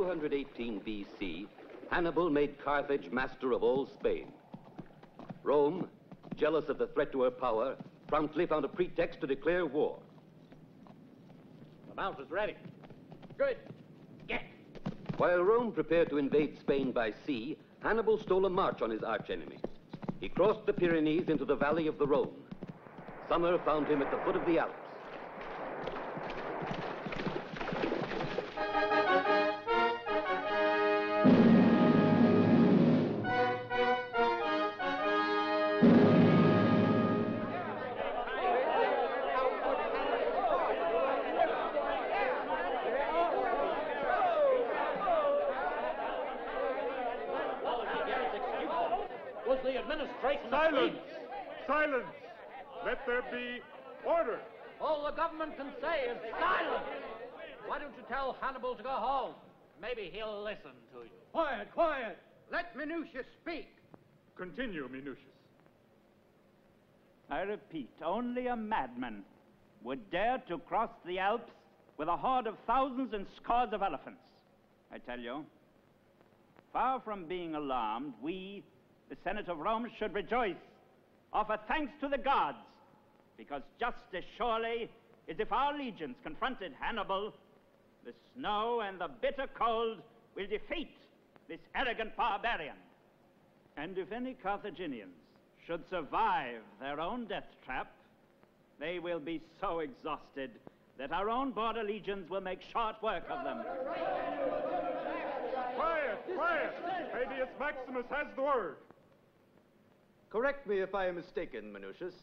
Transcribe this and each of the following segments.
218 BC, Hannibal made Carthage master of all Spain. Rome, jealous of the threat to her power, promptly found a pretext to declare war. The mount is ready. Good. Get. While Rome prepared to invade Spain by sea, Hannibal stole a march on his archenemy. He crossed the Pyrenees into the valley of the Rhone. Summer found him at the foot of the Alps. Was the administration... Silence! Silence! Let there be order. All the government can say is silence. Why don't you tell Hannibal to go home? Maybe he'll listen to you. Quiet, quiet. Let Minucius speak. Continue, Minucius. I repeat, only a madman would dare to cross the Alps with a horde of thousands and scores of elephants. I tell you, far from being alarmed, we, the Senate of Rome, should rejoice, offer thanks to the gods, because just as surely as if our legions confronted Hannibal, the snow and the bitter cold will defeat this arrogant barbarian. And if any Carthaginians should survive their own death trap, they will be so exhausted that our own border legions will make short work of them. Quiet, quiet! Fabius Maximus has the word. Correct me if I am mistaken, Minucius,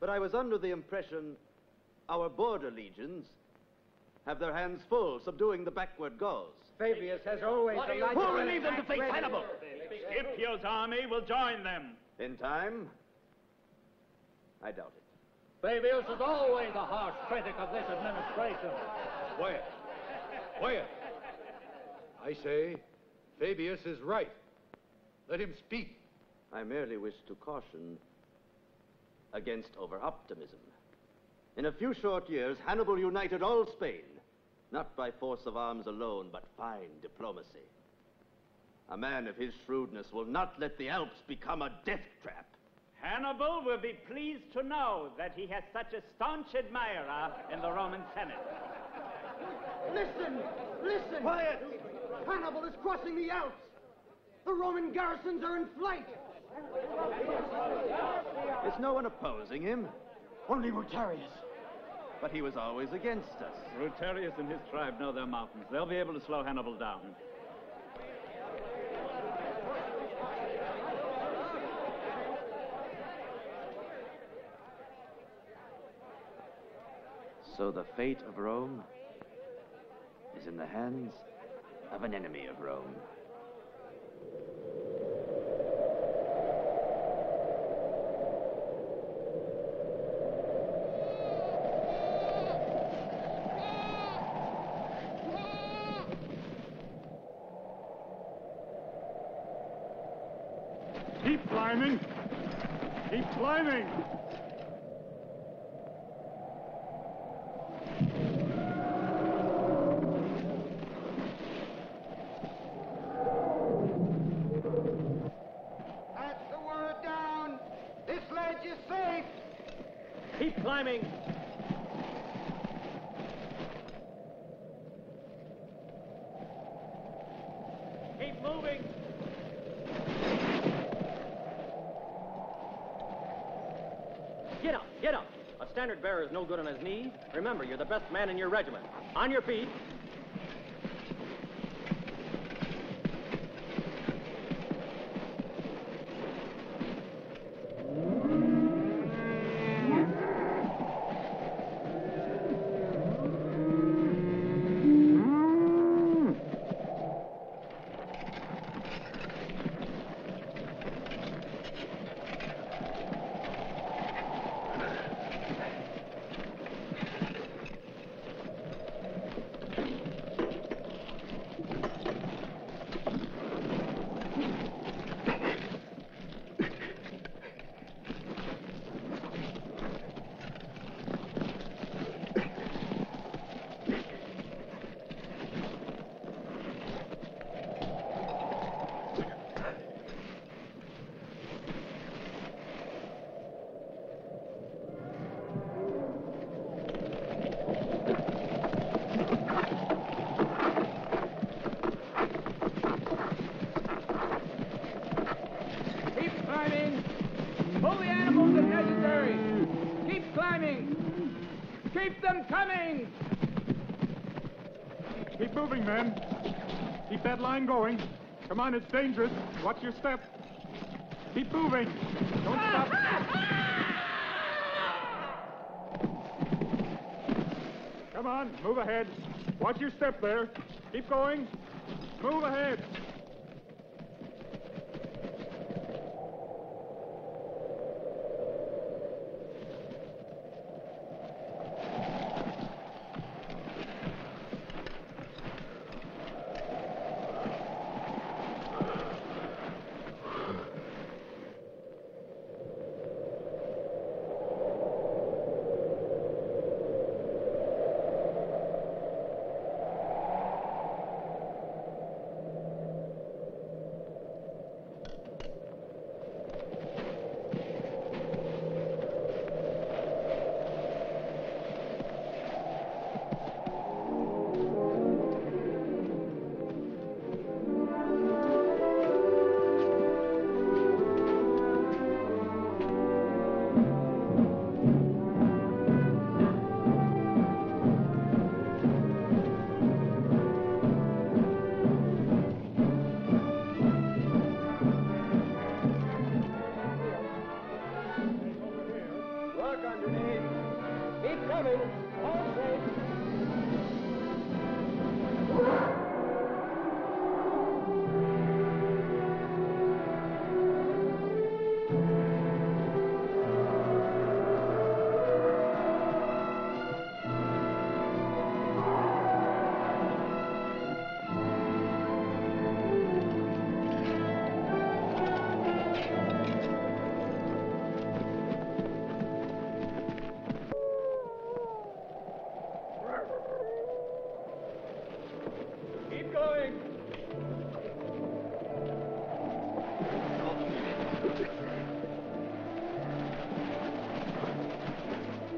but I was under the impression our border legions have their hands full subduing the backward Gauls. Fabius has always... Who will leave them to face Hannibal? Scipio's army will join them. In time? I doubt it. Fabius is always a harsh critic of this administration. Quiet. Quiet. I say, Fabius is right. Let him speak. I merely wish to caution against over-optimism. In a few short years, Hannibal united all Spain, not by force of arms alone, but fine diplomacy. A man of his shrewdness will not let the Alps become a death trap. Hannibal will be pleased to know that he has such a staunch admirer in the Roman Senate. Listen! Listen! Quiet! Hannibal is crossing the Alps! The Roman garrisons are in flight! Is no one opposing him? Only Rutarius. But he was always against us. Rutarius and his tribe know their mountains. They'll be able to slow Hannibal down. So the fate of Rome is in the hands of an enemy of Rome. Keep climbing! Keep climbing! That's the word down! This ledge is safe! Keep climbing. Keep moving. Get up, get up. A standard bearer is no good on his knees. Remember, you're the best man in your regiment. On your feet. moving, men. Keep that line going. Come on, it's dangerous. Watch your step. Keep moving. Don't stop. Come on, move ahead. Watch your step there. Keep going. Move ahead.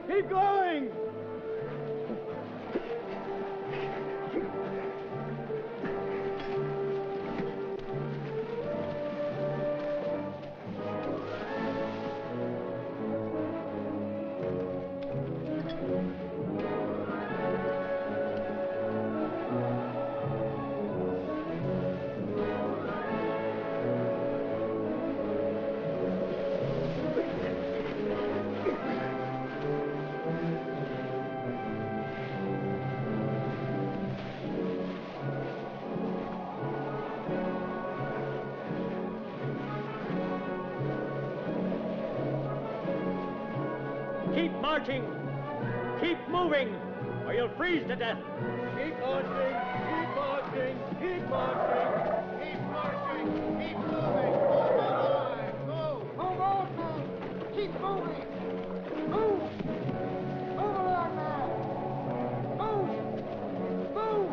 Keep going! Keep marching! Keep moving, or you'll freeze to death! Keep marching! Keep marching! Keep marching! Keep marching! Keep moving! Move on the line! Move! Move on, man. Keep moving. Move. Move along, man. Move. Move.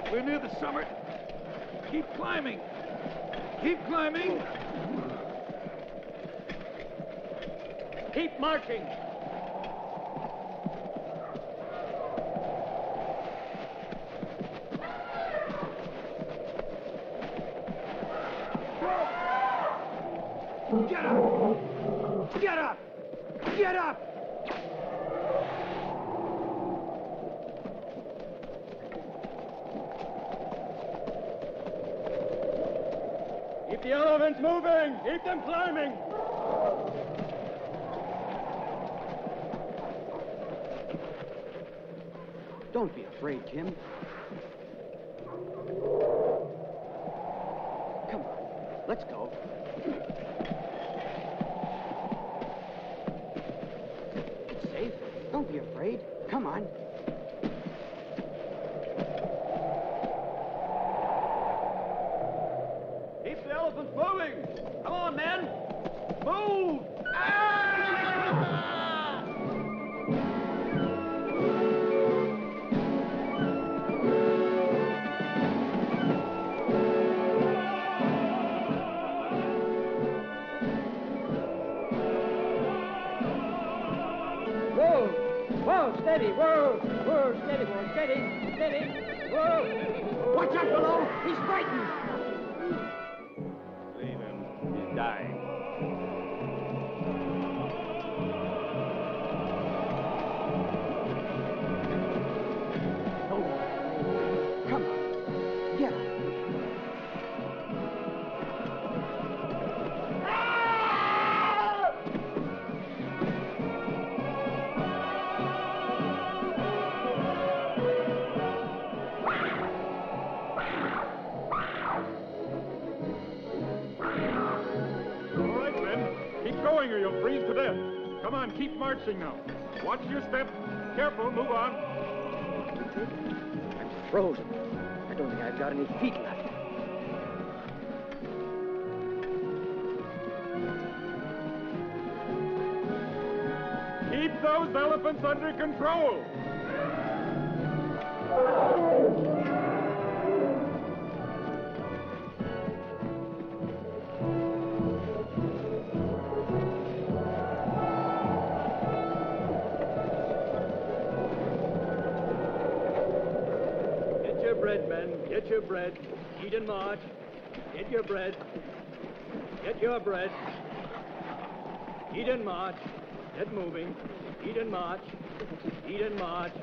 We're near the summit. Keep climbing. Keep climbing. Keep marching! Get up! Get up! Get up! Keep the elephants moving! Keep them climbing! Don't be afraid, Tim. Come on, let's go. It's safe. Don't be afraid. Come on. Keep the elephants moving! Come on, men! Move! Ah! steady. Whoa, whoa, steady, boy, steady, steady. Whoa. Watch out below. He's frightened. Leave him. He's dying. Come on. Get up. All right, men. Keep going or you'll freeze to death. Come on, keep marching now. Watch your step. Careful, move on. I'm frozen. I don't think I've got any feet left. Keep those elephants under control. Get your bread, men. Get your bread. Eat and march. Get your bread. Get your bread. Eat and march. Get moving. Eat and march. Eat and march.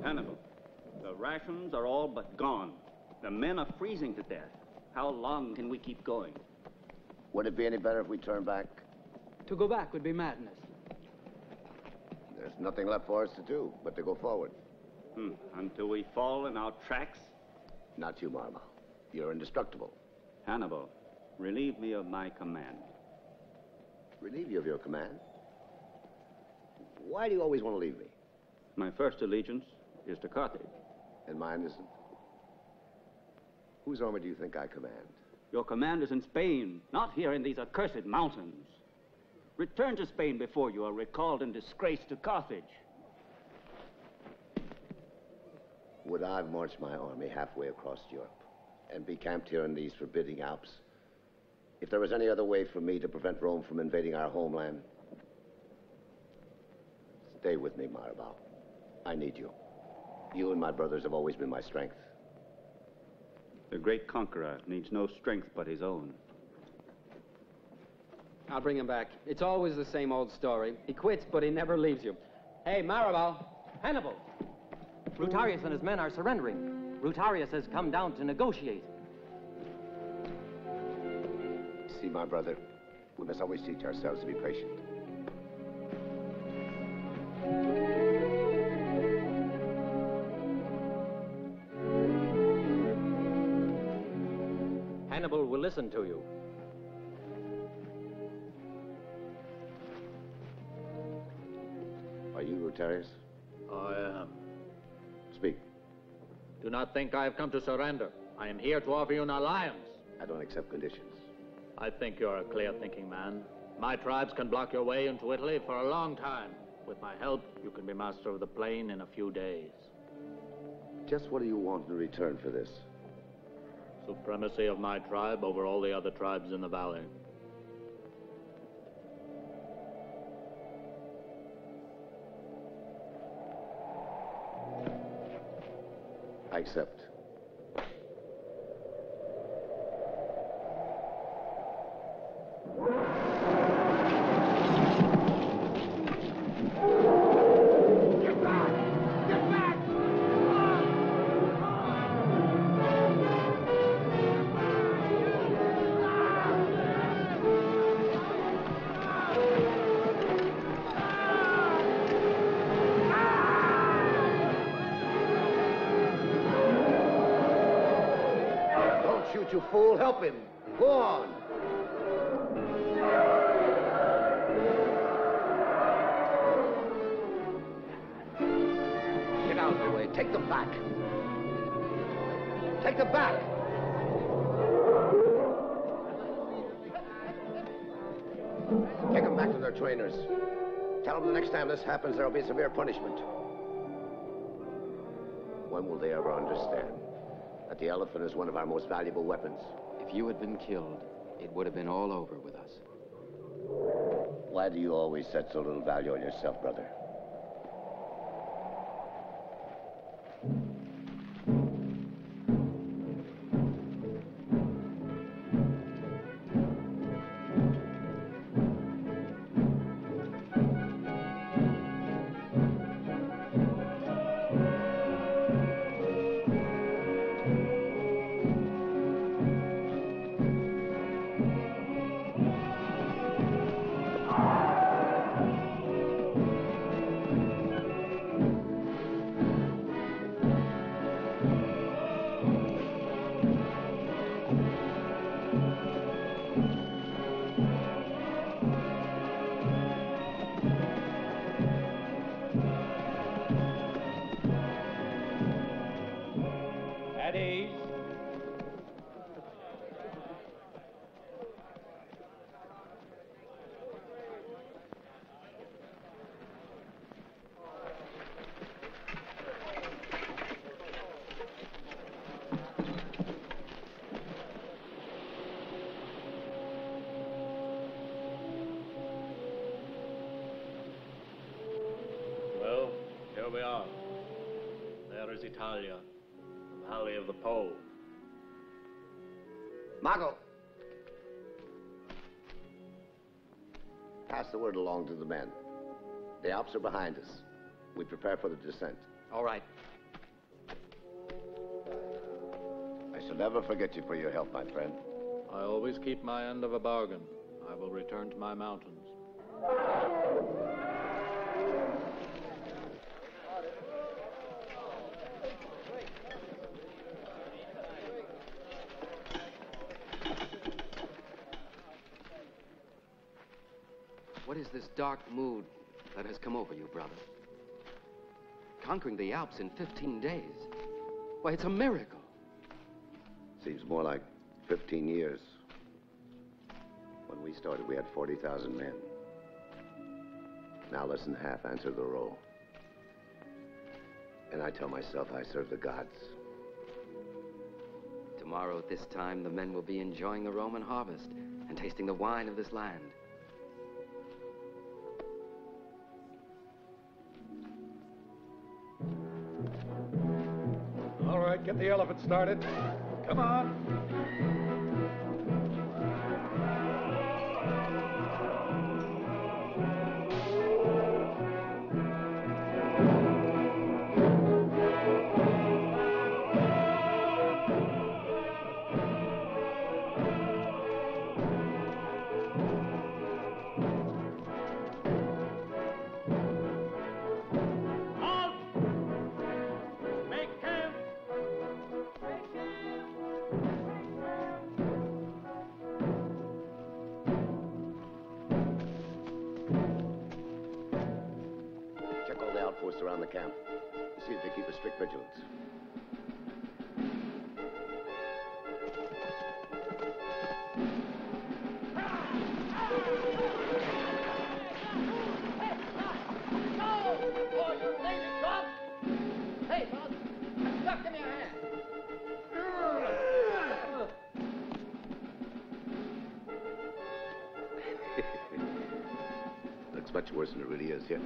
Hannibal, the rations are all but gone. The men are freezing to death. How long can we keep going? Would it be any better if we turned back? To go back would be madness. There's nothing left for us to do but to go forward. Until we fall in our tracks? Not you, Marma. You're indestructible. Hannibal, relieve me of my command. Relieve you of your command? Why do you always want to leave me? My first allegiance is to Carthage. And mine isn't. Whose army do you think I command? Your command is in Spain, not here in these accursed mountains. Return to Spain before you are recalled in disgrace to Carthage. Would I march my army halfway across Europe and be camped here in these forbidding Alps if there was any other way for me to prevent Rome from invading our homeland? Stay with me, Maribal. I need you. You and my brothers have always been my strength. The great conqueror needs no strength but his own. I'll bring him back. It's always the same old story. He quits, but he never leaves you. Hey, Maribal. Hannibal! Brutarius and his men are surrendering. Brutarius has come down to negotiate. See, my brother, we must always teach ourselves to be patient. Hannibal will listen to you. Are you Rotarius? I am. Speak. Do not think I have come to surrender. I am here to offer you an alliance. I don't accept conditions. I think you're a clear-thinking man. My tribes can block your way into Italy for a long time. With my help, you can be master of the plain in a few days. Just what do you want in return for this? Supremacy of my tribe over all the other tribes in the valley. I accept. You fool, help him. Go on. Get out of the way. Take them back. Take them back. Take them back to their trainers. Tell them the next time this happens, there'll be severe punishment. When will they ever understand that the elephant is one of our most valuable weapons? If you had been killed, it would have been all over with us. Why do you always set so little value on yourself, brother? Here we are. There is Italia, the valley of the Po. Mago! Pass the word along to the men. The Alps are behind us. We prepare for the descent. All right. I shall never forget you for your help, my friend. I always keep my end of a bargain. I will return to my mountains. What is this dark mood that has come over you, brother? Conquering the Alps in 15 days. Why, it's a miracle. Seems more like 15 years. When we started, we had 40,000 men. Now less than half answer the roll. And I tell myself I serve the gods. Tomorrow at this time, the men will be enjoying the Roman harvest and tasting the wine of this land. All right, get the elephant started. Come on. Around the camp. See if they keep a strict vigilance. Hey, boss, stuck in your hand. Looks much worse than it really is here.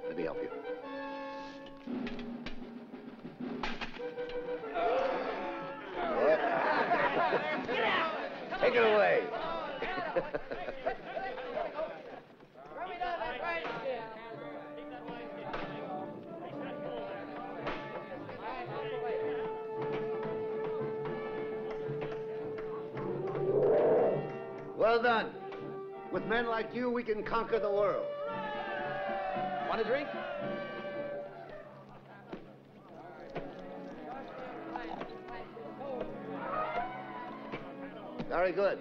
Let me help you. Take it away. Well done. With men like you, we can conquer the world. Want a drink? Very good.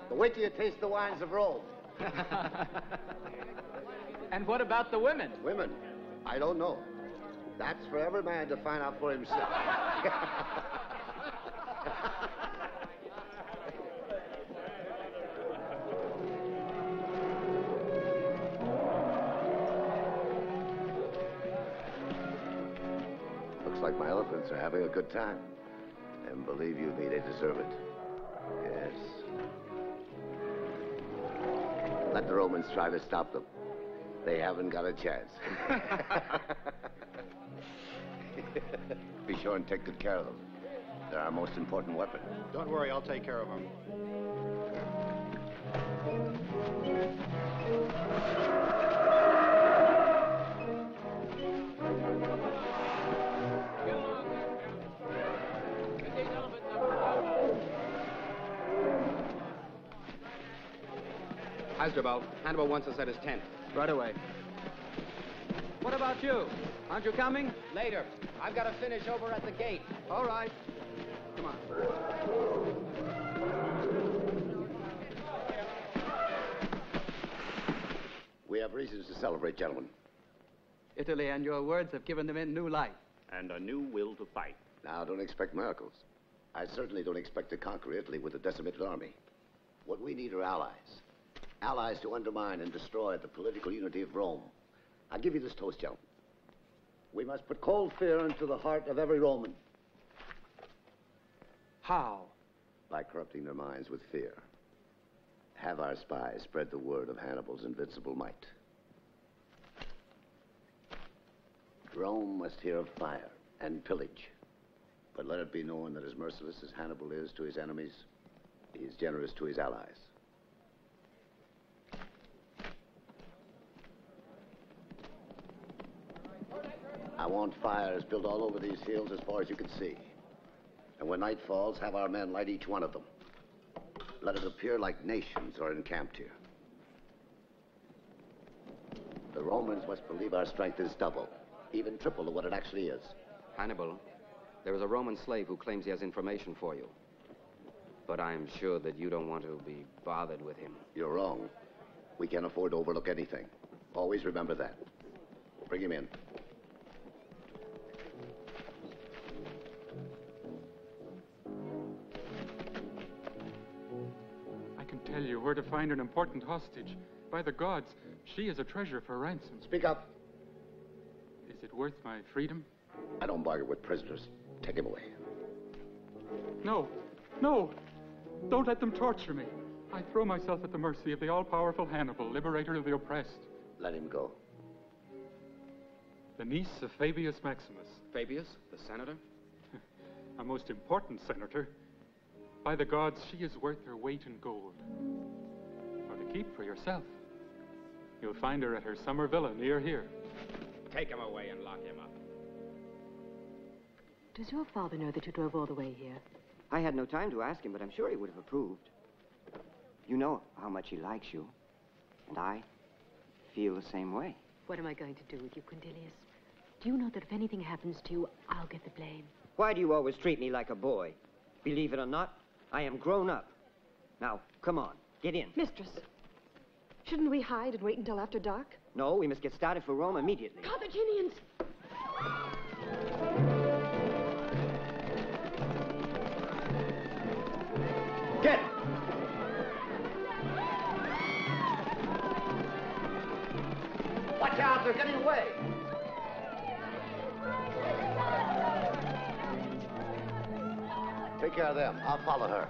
But wait till you taste the wines of Rome. And what about the women? Women? I don't know. That's for every man to find out for himself. like my elephants are having a good time. And believe you me, they deserve it. Yes. Let the Romans try to stop them. They haven't got a chance. Be sure and take good care of them. They're our most important weapon. Don't worry, I'll take care of them. Hasdrubal, Hannibal wants us at his tent. Right away. What about you? Aren't you coming? Later. I've got to finish over at the gate. All right. Come on. We have reasons to celebrate, gentlemen. Italy and your words have given the men new life. And a new will to fight. Now, don't expect miracles. I certainly don't expect to conquer Italy with a decimated army. What we need are allies. Allies to undermine and destroy the political unity of Rome. I'll give you this toast, gentlemen. We must put cold fear into the heart of every Roman. How? By corrupting their minds with fear. Have our spies spread the word of Hannibal's invincible might. Rome must hear of fire and pillage. But let it be known that as merciless as Hannibal is to his enemies, he is generous to his allies. I want fires built all over these fields as far as you can see. And when night falls, have our men light each one of them. Let it appear like nations are encamped here. The Romans must believe our strength is double, even triple of what it actually is. Hannibal, there is a Roman slave who claims he has information for you. But I'm sure that you don't want to be bothered with him. You're wrong. We can't afford to overlook anything. Always remember that. Bring him in. I can tell you where to find an important hostage. By the gods, she is a treasure for ransom. Speak up. Is it worth my freedom? I don't bargain with prisoners. Take him away. No, no! Don't let them torture me. I throw myself at the mercy of the all-powerful Hannibal, liberator of the oppressed. Let him go. The niece of Fabius Maximus. Fabius, the senator? A most important senator. By the gods, she is worth her weight in gold. Or to keep for yourself. You'll find her at her summer villa near here. Take him away and lock him up. Does your father know that you drove all the way here? I had no time to ask him, but I'm sure he would have approved. You know how much he likes you. And I feel the same way. What am I going to do with you, Quintilius? Do you know that if anything happens to you, I'll get the blame? Why do you always treat me like a boy? Believe it or not, I am grown up. Now, come on, get in. Mistress, shouldn't we hide and wait until after dark? No, we must get started for Rome immediately. Carthaginians! Get! Watch out, they're getting away! Take care of them. I'll follow her.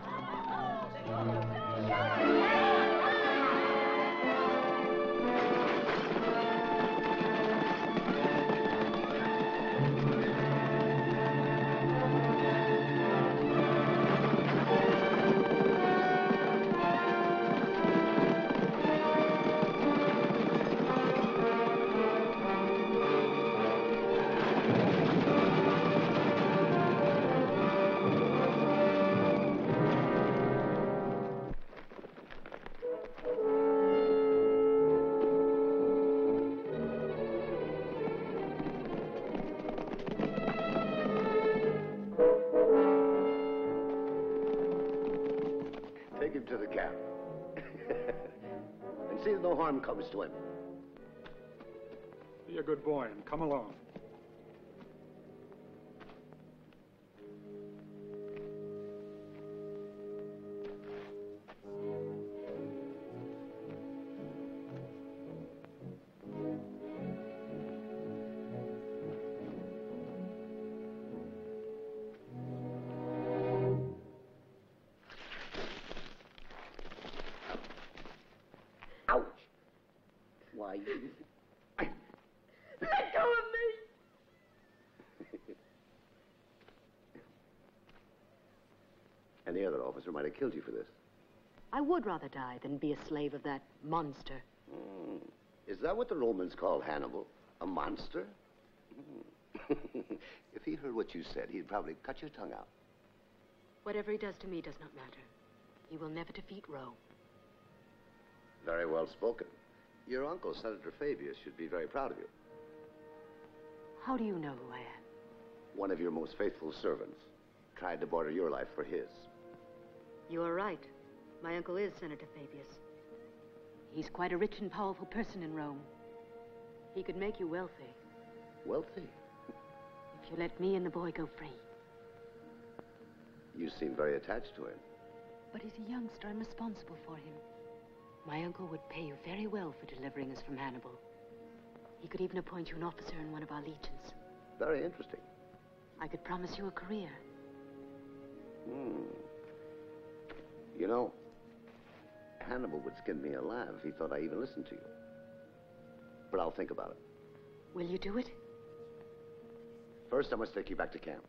Take him to the camp. And see that no harm comes to him. Be a good boy and come along. I... Let go of me! Any other officer might have killed you for this. I would rather die than be a slave of that monster. Is that what the Romans called Hannibal? A monster? If he heard what you said, he'd probably cut your tongue out. Whatever he does to me does not matter. He will never defeat Rome. Very well spoken. Your uncle, Senator Fabius, should be very proud of you. How do you know who I am? One of your most faithful servants tried to barter your life for his. You are right. My uncle is Senator Fabius. He's quite a rich and powerful person in Rome. He could make you wealthy. Wealthy? If you let me and the boy go free. You seem very attached to him. But he's a youngster. I'm responsible for him. My uncle would pay you very well for delivering us from Hannibal. He could even appoint you an officer in one of our legions. Very interesting. I could promise you a career. You know, Hannibal would skin me alive if he thought I even listened to you. But I'll think about it. Will you do it? First, I must take you back to camp.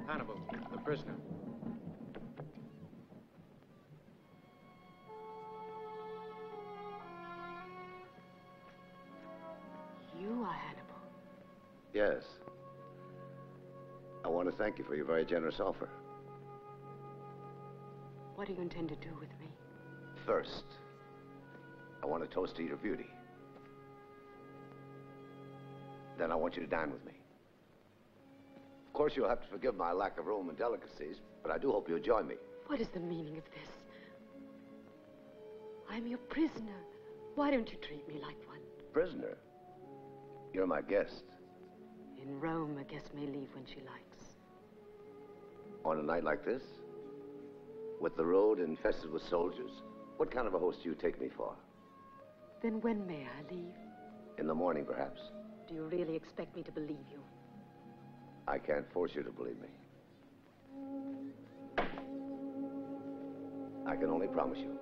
Hannibal, the prisoner. You are Hannibal. Yes. I want to thank you for your very generous offer. What do you intend to do with me? First, I want to toast to your beauty. Then I want you to dine with me. Of course, you'll have to forgive my lack of Roman delicacies, but I do hope you'll join me. What is the meaning of this? I'm your prisoner. Why don't you treat me like one? Prisoner? You're my guest. In Rome, a guest may leave when she likes. On a night like this? With the road infested with soldiers? What kind of a host do you take me for? Then when may I leave? In the morning, perhaps. Do you really expect me to believe you? I can't force you to believe me. I can only promise you.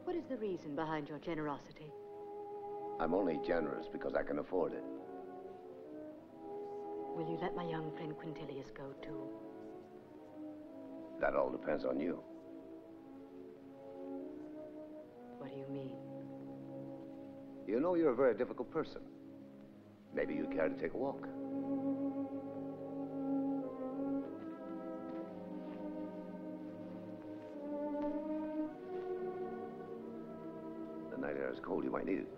What is the reason behind your generosity? I'm only generous because I can afford it. Will you let my young friend Quintilius go, too? That all depends on you. What do you mean? You know you're a very difficult person. Maybe you'd care to take a walk. The night air is cold. You might need it.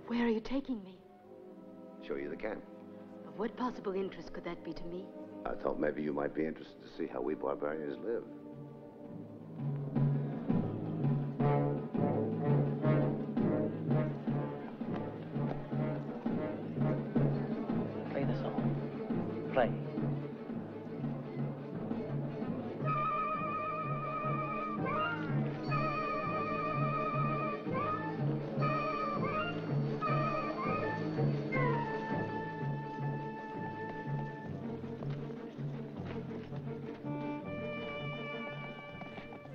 Where are you taking me? Show you the camp. Of what possible interest could that be to me? I thought maybe you might be interested to see how we barbarians live. Play the song. Play.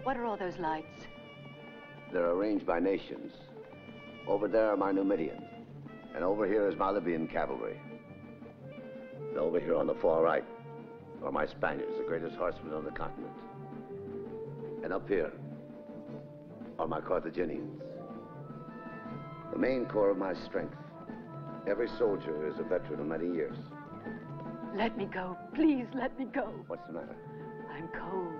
What are all those lights? They're arranged by nations. Over there are my Numidians. And over here is my Libyan cavalry. And over here on the far right are my Spaniards, the greatest horsemen on the continent. And up here are my Carthaginians. The main core of my strength. Every soldier is a veteran of many years. Let me go. Please, let me go. What's the matter? I'm cold.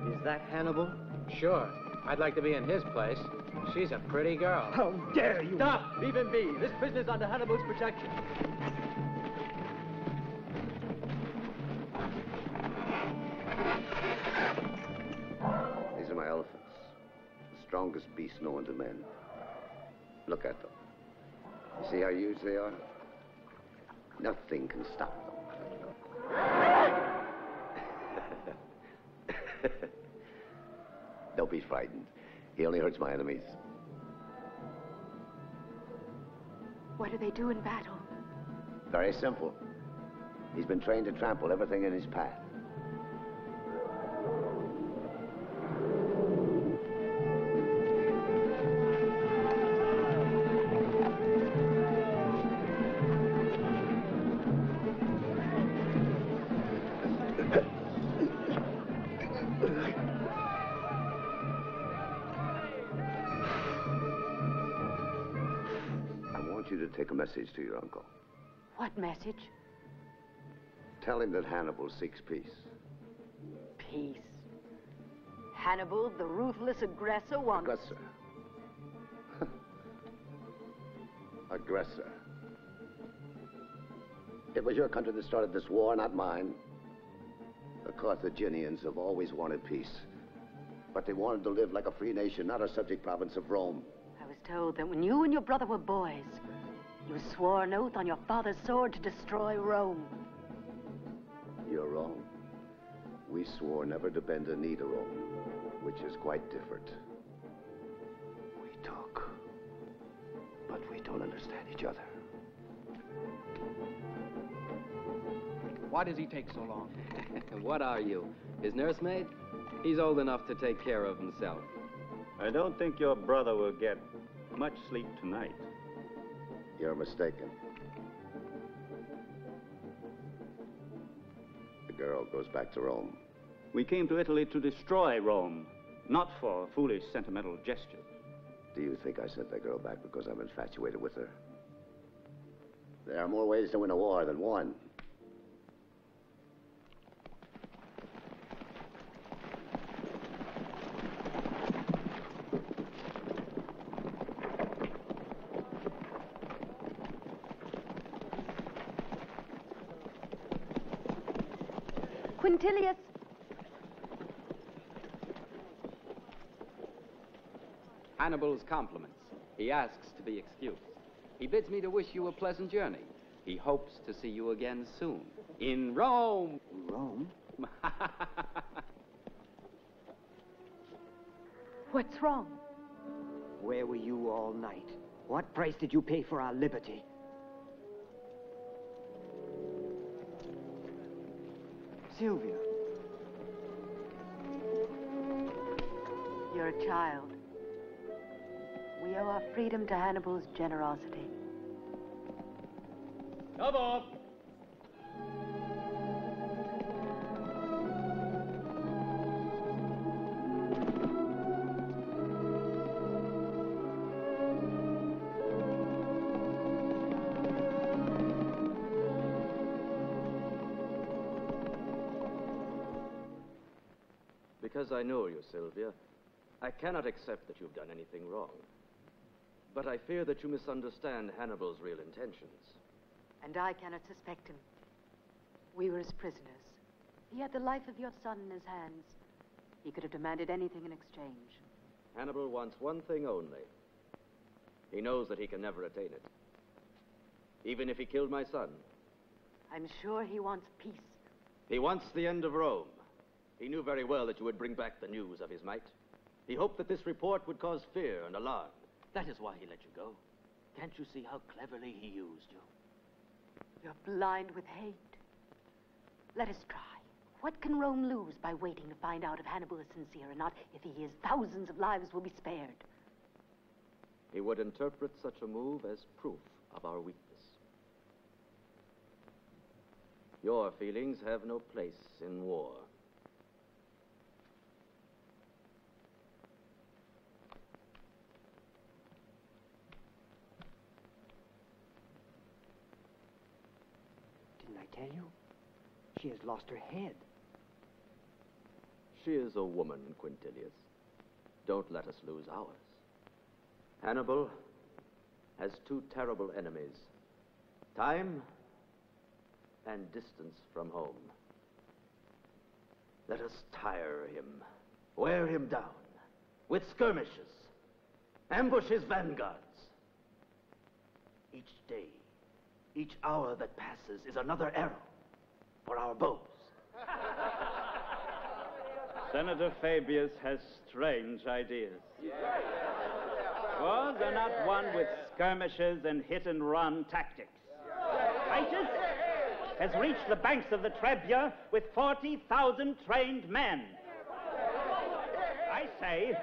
Is that Hannibal? Sure. I'd like to be in his place. She's a pretty girl. How dare you! Stop! Leave him be. This prisoner's under Hannibal's protection. my elephants. The strongest beasts known to men. Look at them. You see how huge they are? Nothing can stop them. Don't be frightened. He only hurts my enemies. What do they do in battle? Very simple. He's been trained to trample everything in his path. Take a message to your uncle. What message? Tell him that Hannibal seeks peace. Peace? Hannibal, the ruthless aggressor, wants... Aggressor. Aggressor. It was your country that started this war, not mine. The Carthaginians have always wanted peace. But they wanted to live like a free nation, not a subject province of Rome. I was told that when you and your brother were boys, you swore an oath on your father's sword to destroy Rome. You're wrong. We swore never to bend a knee to Rome, which is quite different. We talk, but we don't understand each other. Why does he take so long? What are you? His nursemaid? He's old enough to take care of himself. I don't think your brother will get much sleep tonight. You're mistaken. The girl goes back to Rome. We came to Italy to destroy Rome, not for foolish sentimental gestures. Do you think I sent that girl back because I'm infatuated with her? There are more ways to win a war than one. Quintilius! Hannibal's compliments. He asks to be excused. He bids me to wish you a pleasant journey. He hopes to see you again soon. In Rome! Rome? What's wrong? Where were you all night? What price did you pay for our liberty? Sylvia. You're a child. We owe our freedom to Hannibal's generosity. Come on. Because I know you, Sylvia, I cannot accept that you've done anything wrong. But I fear that you misunderstand Hannibal's real intentions. And I cannot suspect him. We were his prisoners. He had the life of your son in his hands. He could have demanded anything in exchange. Hannibal wants one thing only. He knows that he can never attain it. Even if he killed my son. I'm sure he wants peace. He wants the end of Rome. He knew very well that you would bring back the news of his might. He hoped that this report would cause fear and alarm. That is why he let you go. Can't you see how cleverly he used you? You're blind with hate. Let us try. What can Rome lose by waiting to find out if Hannibal is sincere or not? If he is, thousands of lives will be spared. He would interpret such a move as proof of our weakness. Your feelings have no place in war. Didn't I tell you? She has lost her head. She is a woman, Quintilius. Don't let us lose ours. Hannibal has two terrible enemies. Time and distance from home. Let us tire him, wear him down. with skirmishes, ambushes, vanguards. Each day, each hour that passes is another arrow for our bows. Senator Fabius has strange ideas. Oh, they're not one with skirmishes and hit-and-run tactics. Titus has reached the banks of the Trebia with 40,000 trained men. I say,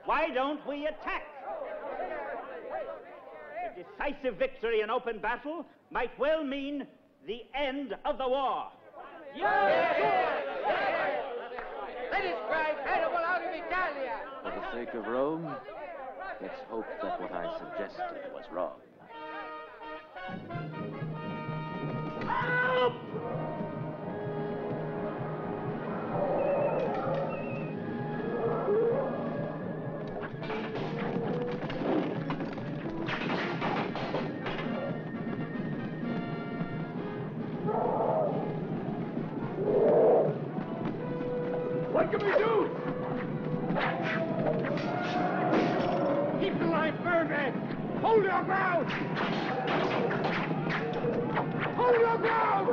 why don't we attack? A decisive victory in open battle might well mean the end of the war. Let us drive Hannibal out of Italia! For the sake of Rome, let's hope that what I suggested was wrong. Help! What can we do? Keep the line firm, men! Hold your ground! Hold your ground!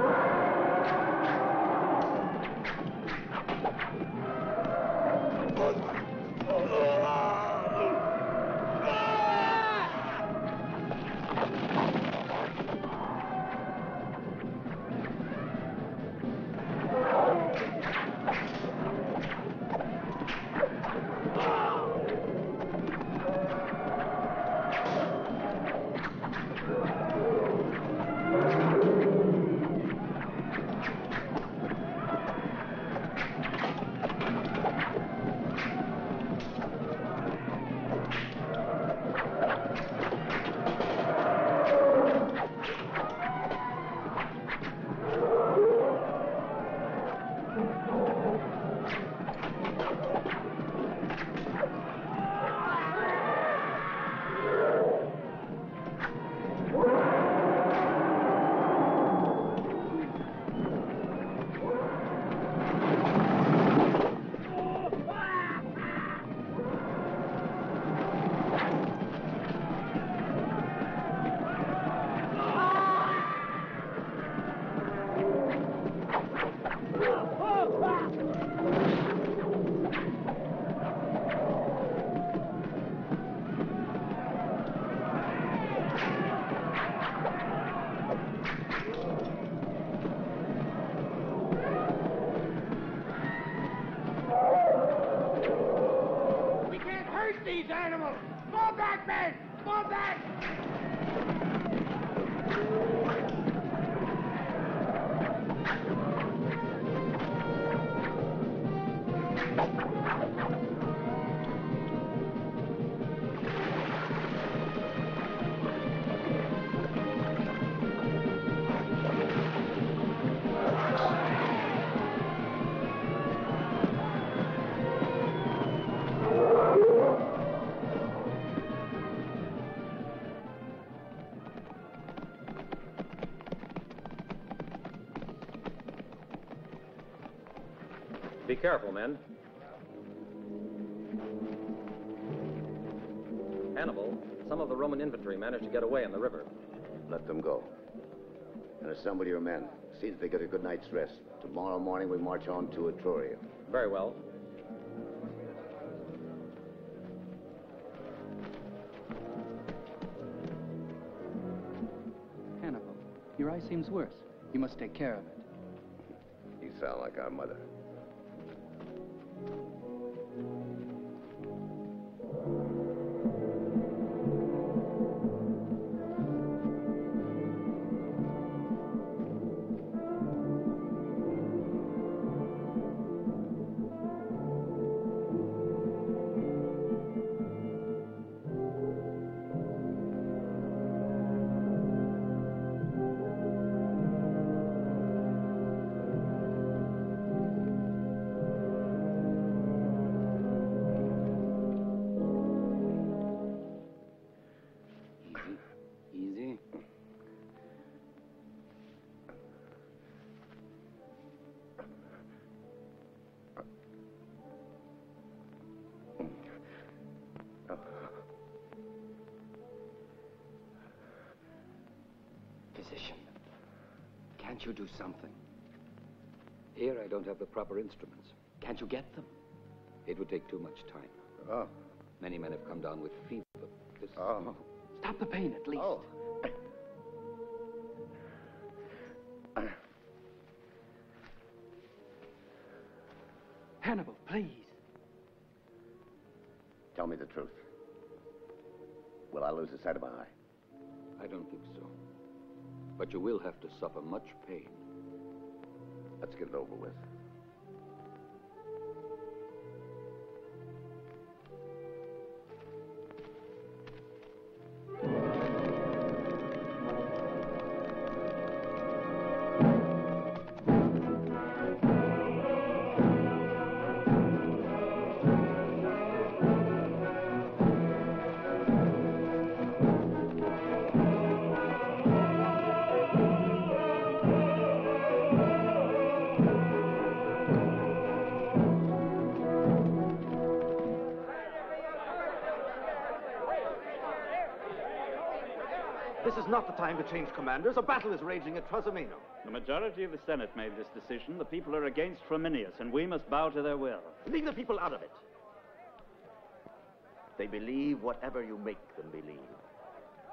These animals! Fall back, men! Fall back! Be careful, men. Hannibal, some of the Roman infantry managed to get away in the river. Let them go. And assemble your men. See that they get a good night's rest. Tomorrow morning we march on to Etruria. Very well. Hannibal, your eye seems worse. You must take care of it. You sound like our mother. Can't you do something? Here I don't have the proper instruments. Can't you get them? It would take too much time. Oh. Many men have come down with fever. This... Oh. Stop the pain, at least. Oh. Hannibal, please. Tell me the truth. Will I lose the sight of my eye? I don't think so. But you will have to suffer much pain. Let's get it over with. This is not the time to change commanders. A battle is raging at Trasimeno. The majority of the Senate made this decision. The people are against Flaminius, and we must bow to their will. Leave the people out of it. They believe whatever you make them believe.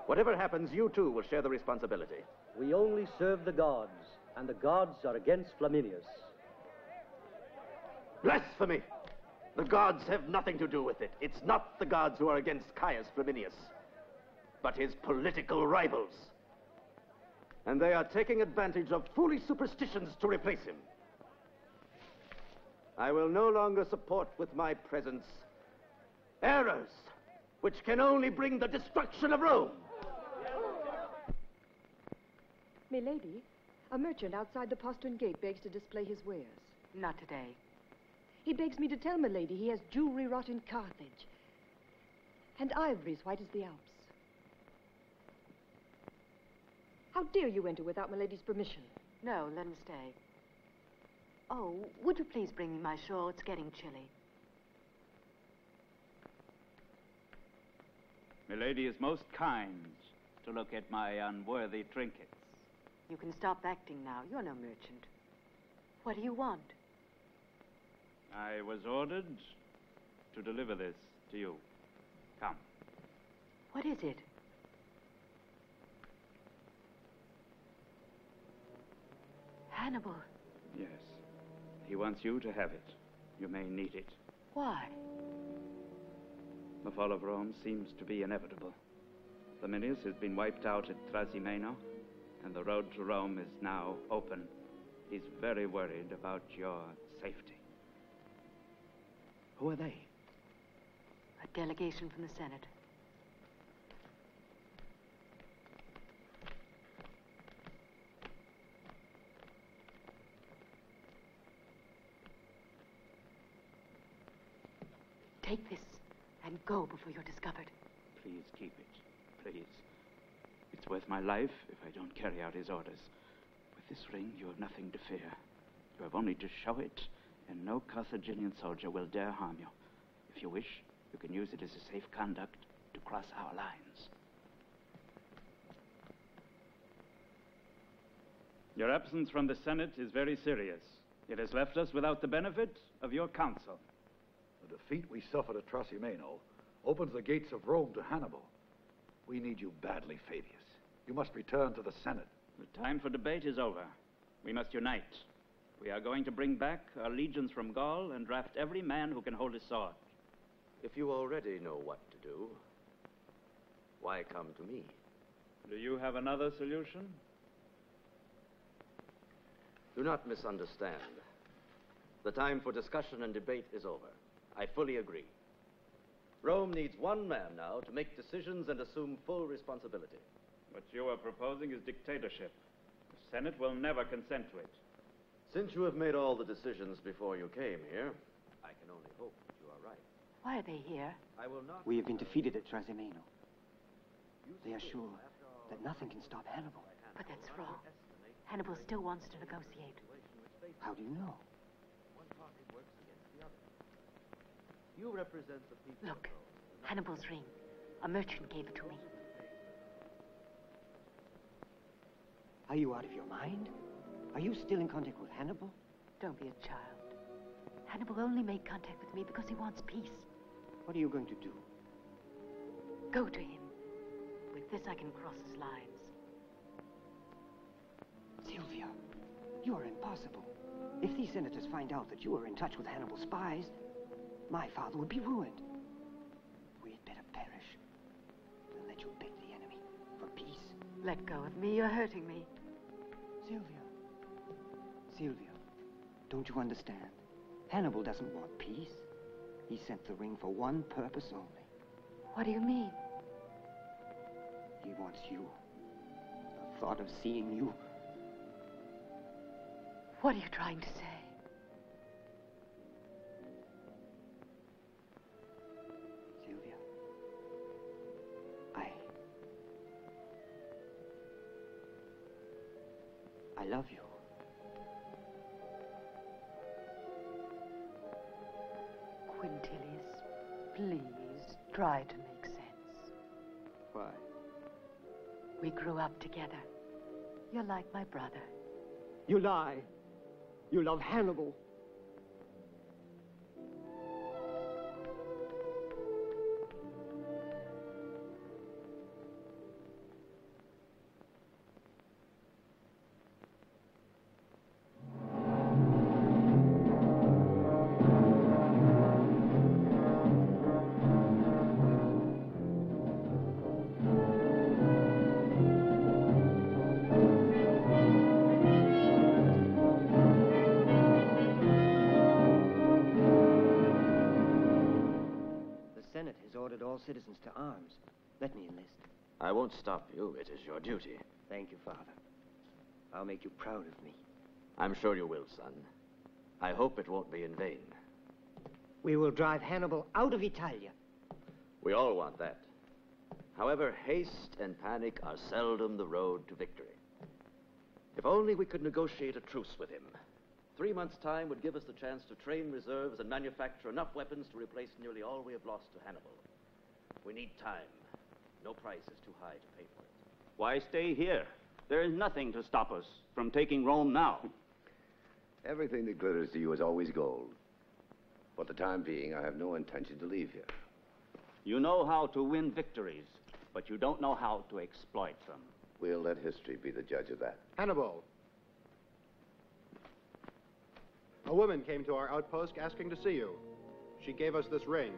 Whatever happens, you too will share the responsibility. We only serve the gods, and the gods are against Flaminius. Blasphemy! The gods have nothing to do with it. It's not the gods who are against Caius Flaminius, but his political rivals. And they are taking advantage of foolish superstitions to replace him. I will no longer support with my presence errors which can only bring the destruction of Rome. Milady, a merchant outside the postern gate begs to display his wares. Not today. He begs me to tell Milady he has jewelry wrought in Carthage and ivories white as the Alps. How dare you enter without Milady's permission? No, let him stay. Oh, would you please bring me my shawl? It's getting chilly. Milady is most kind to look at my unworthy trinkets. You can stop acting now. You're no merchant. What do you want? I was ordered to deliver this to you. Come. What is it? Hannibal. Yes. He wants you to have it. You may need it. Why? The fall of Rome seems to be inevitable. Flaminius has been wiped out at Trasimeno, and the road to Rome is now open. He's very worried about your safety. Who are they? A delegation from the Senate. Take this and go before you're discovered. Please keep it. Please. It's worth my life if I don't carry out his orders. With this ring, you have nothing to fear. You have only to show it, and no Carthaginian soldier will dare harm you. If you wish, you can use it as a safe conduct to cross our lines. Your absence from the Senate is very serious. It has left us without the benefit of your counsel. The defeat we suffered at Trasimeno opens the gates of Rome to Hannibal. We need you badly, Fabius. You must return to the Senate. The time for debate is over. We must unite. We are going to bring back our legions from Gaul and draft every man who can hold a sword. If you already know what to do, why come to me? Do you have another solution? Do not misunderstand. The time for discussion and debate is over. I fully agree. Rome needs one man now to make decisions and assume full responsibility. What you are proposing is dictatorship. The Senate will never consent to it. Since you have made all the decisions before you came here, I can only hope that you are right. Why are they here? I will not... We have been defeated at Trasimeno. They are sure that nothing can stop Hannibal. But that's wrong. Hannibal still wants to negotiate. How do you know? One party works against the other. You represent the people. Look, Hannibal's ring. A merchant gave it to me. Are you out of your mind? Are you still in contact with Hannibal? Don't be a child. Hannibal only made contact with me because he wants peace. What are you going to do? Go to him. With this, I can cross his lines. Sylvia, you are impossible. If these senators find out that you are in touch with Hannibal's spies, my father would be ruined. We had better perish. We'll let you beg the enemy for peace. Let go of me. You're hurting me. Sylvia, don't you understand? Hannibal doesn't want peace. He sent the ring for one purpose only. What do you mean? He wants you. The thought of seeing you. What are you trying to say? Sylvia, I love you. Quintilius, please try to make sense. Why? We grew up together. You're like my brother. You lie. You love Hannibal. All citizens to arms. Let me enlist. I won't stop you. It is your duty. Thank you, Father. I'll make you proud of me. I'm sure you will, son. I hope it won't be in vain. We will drive Hannibal out of Italia. We all want that. However, haste and panic are seldom the road to victory. If only we could negotiate a truce with him. 3 months' time would give us the chance to train reserves and manufacture enough weapons to replace nearly all we have lost to Hannibal. We need time. No price is too high to pay for it. Why stay here? There is nothing to stop us from taking Rome now. Everything that glitters to you is always gold. For the time being, I have no intention to leave here. You know how to win victories, but you don't know how to exploit them. We'll let history be the judge of that. Hannibal. A woman came to our outpost asking to see you. She gave us this ring.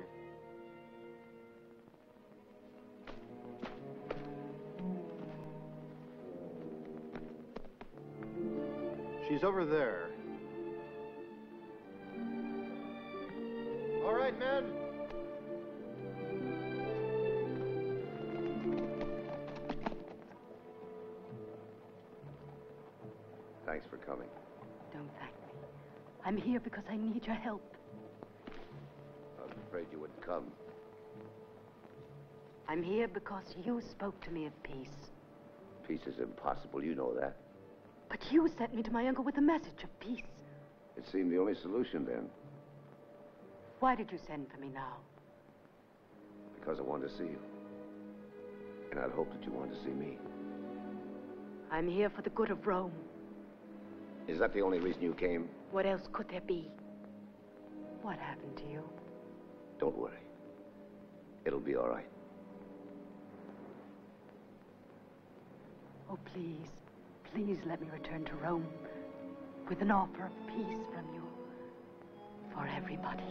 She's over there. All right, men. Thanks for coming. Don't thank me. I'm here because I need your help. I was afraid you wouldn't come. I'm here because you spoke to me of peace. Peace is impossible, you know that. But you sent me to my uncle with a message of peace. It seemed the only solution then. Why did you send for me now? Because I wanted to see you. And I'd hoped that you wanted to see me. I'm here for the good of Rome. Is that the only reason you came? What else could there be? What happened to you? Don't worry. It'll be all right. Oh, please. Please let me return to Rome with an offer of peace from you for everybody.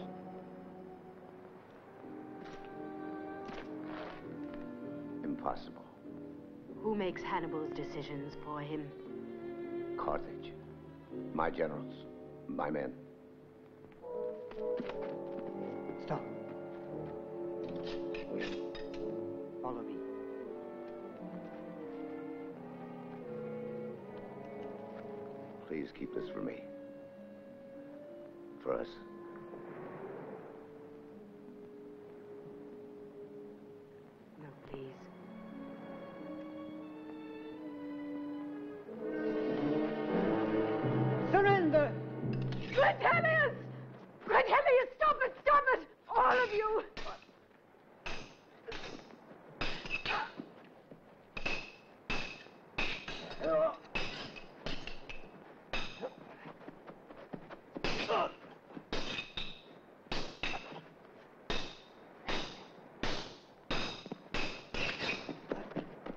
Impossible. Who makes Hannibal's decisions for him? Carthage. My generals. My men. Stop. Follow me. Please keep this for me. For us. No, please. Surrender! Quintilius! Quintilius, stop it! Stop it! All of you!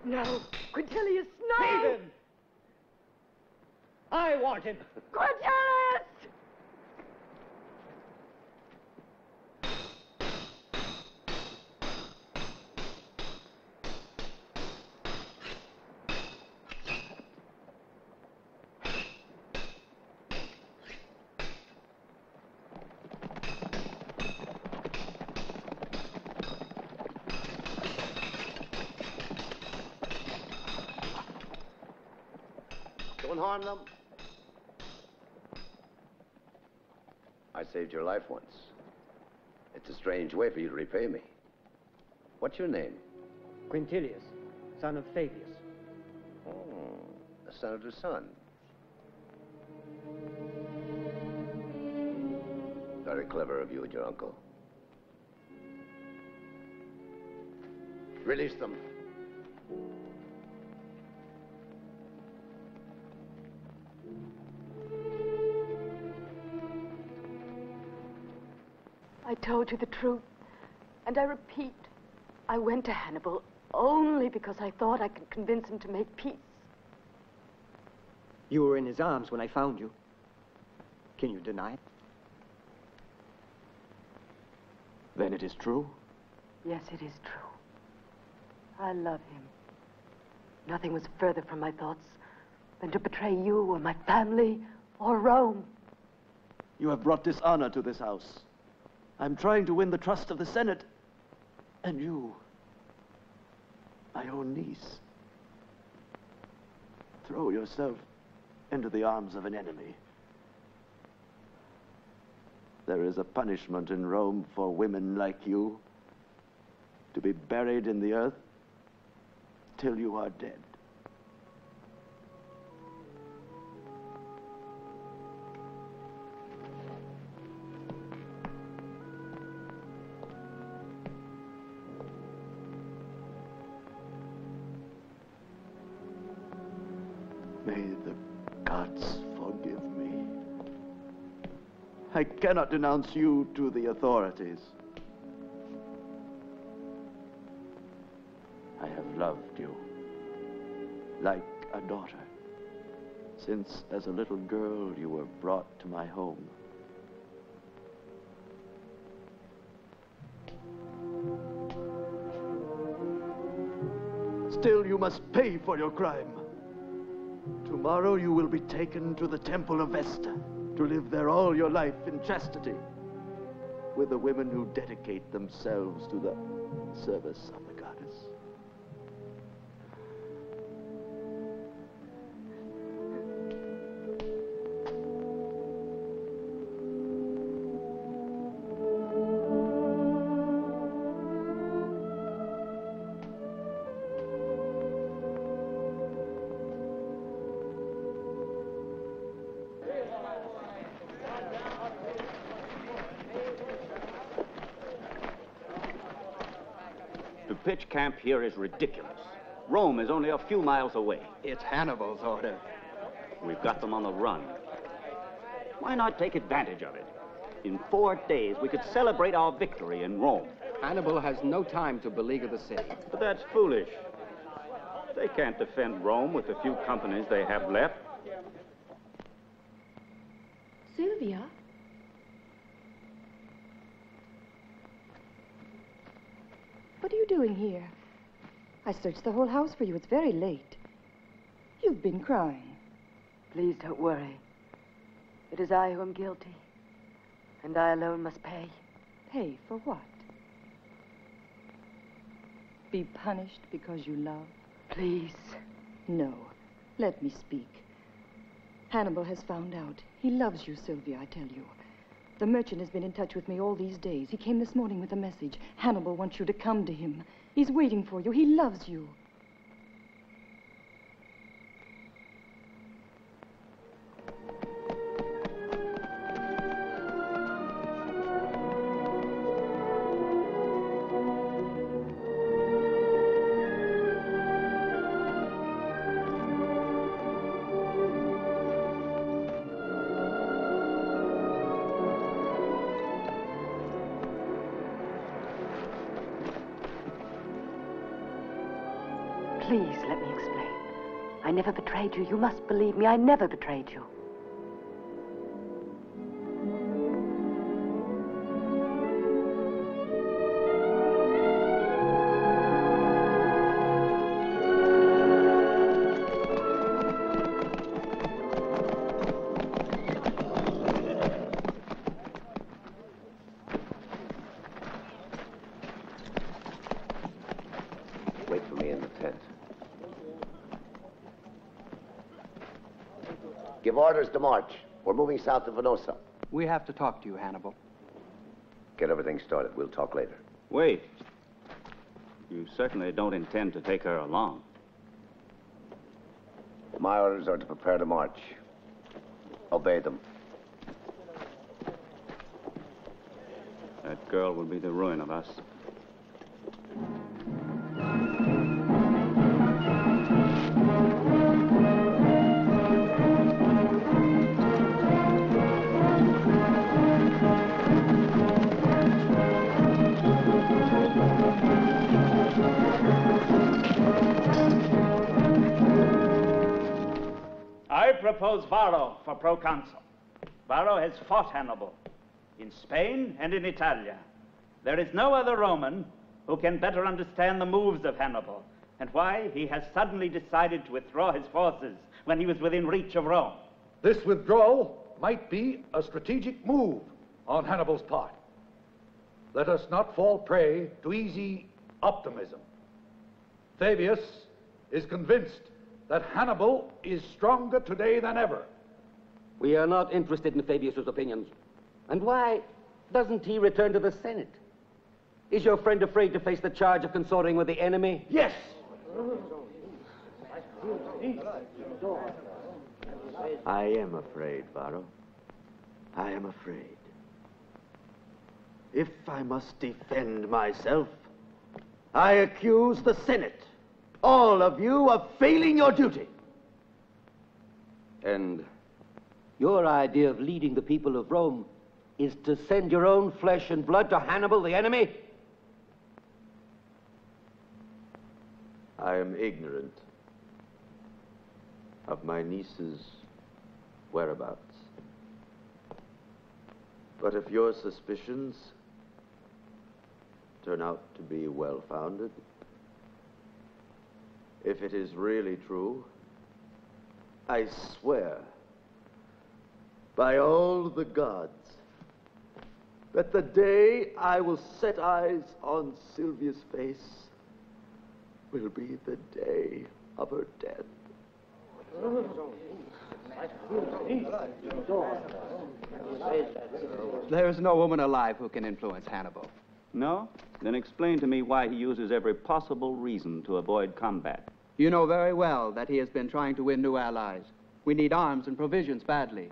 No. Quintilius, no! Heathen! I want him. Quintilius! Don't harm them. I saved your life once. It's a strange way for you to repay me. What's your name? Quintilius, son of Fabius. Oh, a senator's son. Very clever of you and your uncle. Release them. I told you the truth, and I repeat, I went to Hannibal only because I thought I could convince him to make peace. You were in his arms when I found you. Can you deny it? Then it is true? Yes, it is true. I love him. Nothing was further from my thoughts than to betray you or my family or Rome. You have brought dishonor to this house. I'm trying to win the trust of the Senate. And you, my own niece, throw yourself into the arms of an enemy. There is a punishment in Rome for women like you, to be buried in the earth till you are dead. May the gods forgive me. I cannot denounce you to the authorities. I have loved you like a daughter, since as a little girl you were brought to my home. Still, you must pay for your crime. Tomorrow you will be taken to the temple of Vesta, to live there all your life in chastity, with the women who dedicate themselves to the service of the goddess. Pitch camp here is ridiculous. Rome is only a few miles away. It's Hannibal's order. We've got them on the run. Why not take advantage of it? In 4 days, we could celebrate our victory in Rome. Hannibal has no time to beleaguer the city. But that's foolish. They can't defend Rome with the few companies they have left. Sylvia? What are you doing here? I searched the whole house for you. It's very late. You've been crying. Please don't worry. It is I who am guilty, and I alone must pay. Pay for what? Be punished because you love? Please. No. Let me speak. Hannibal has found out. He loves you, Sylvia, I tell you. The merchant has been in touch with me all these days. He came this morning with a message. Hannibal wants you to come to him. He's waiting for you. He loves you. Please, let me explain. I never betrayed you. You must believe me. I never betrayed you. Wait for me in the tent. Give orders to march. We're moving south to Venosa. We have to talk to you, Hannibal. Get everything started. We'll talk later. Wait. You certainly don't intend to take her along. My orders are to prepare to march. Obey them. That girl will be the ruin of us. I propose Varro for proconsul. Varro has fought Hannibal in Spain and in Italia. There is no other Roman who can better understand the moves of Hannibal and why he has suddenly decided to withdraw his forces when he was within reach of Rome. This withdrawal might be a strategic move on Hannibal's part. Let us not fall prey to easy optimism. Fabius is convinced that Hannibal is stronger today than ever. We are not interested in Fabius's opinions. And why doesn't he return to the Senate? Is your friend afraid to face the charge of consorting with the enemy? Yes! I am afraid, Varro. I am afraid. If I must defend myself, I accuse the Senate, all of you, of failing your duty. And your idea of leading the people of Rome is to send your own flesh and blood to Hannibal, the enemy? I am ignorant of my niece's whereabouts. But if your suspicions turn out to be well-founded, if it is really true, I swear by all the gods that the day I will set eyes on Sylvia's face will be the day of her death. There is no woman alive who can influence Hannibal. No? Then explain to me why he uses every possible reason to avoid combat. You know very well that he has been trying to win new allies. We need arms and provisions badly.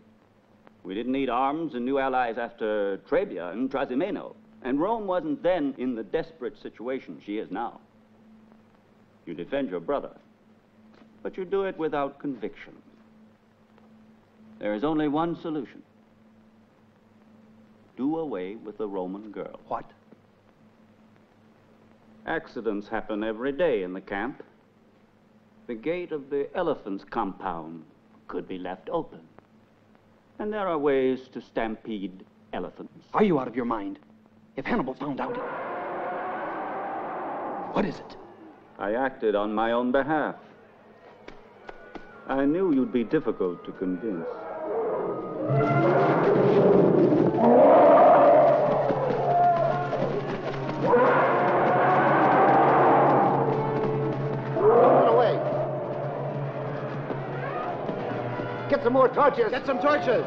We didn't need arms and new allies after Trebia and Trasimeno. And Rome wasn't then in the desperate situation she is now. You defend your brother, but you do it without conviction. There is only one solution. Do away with the Roman girl. What? Accidents happen every day in the camp. The gate of the elephants' compound could be left open. And there are ways to stampede elephants. Are you out of your mind? If Hannibal found out... What is it? I acted on my own behalf. I knew you'd be difficult to convince. Run away. Get some more torches. Get some torches.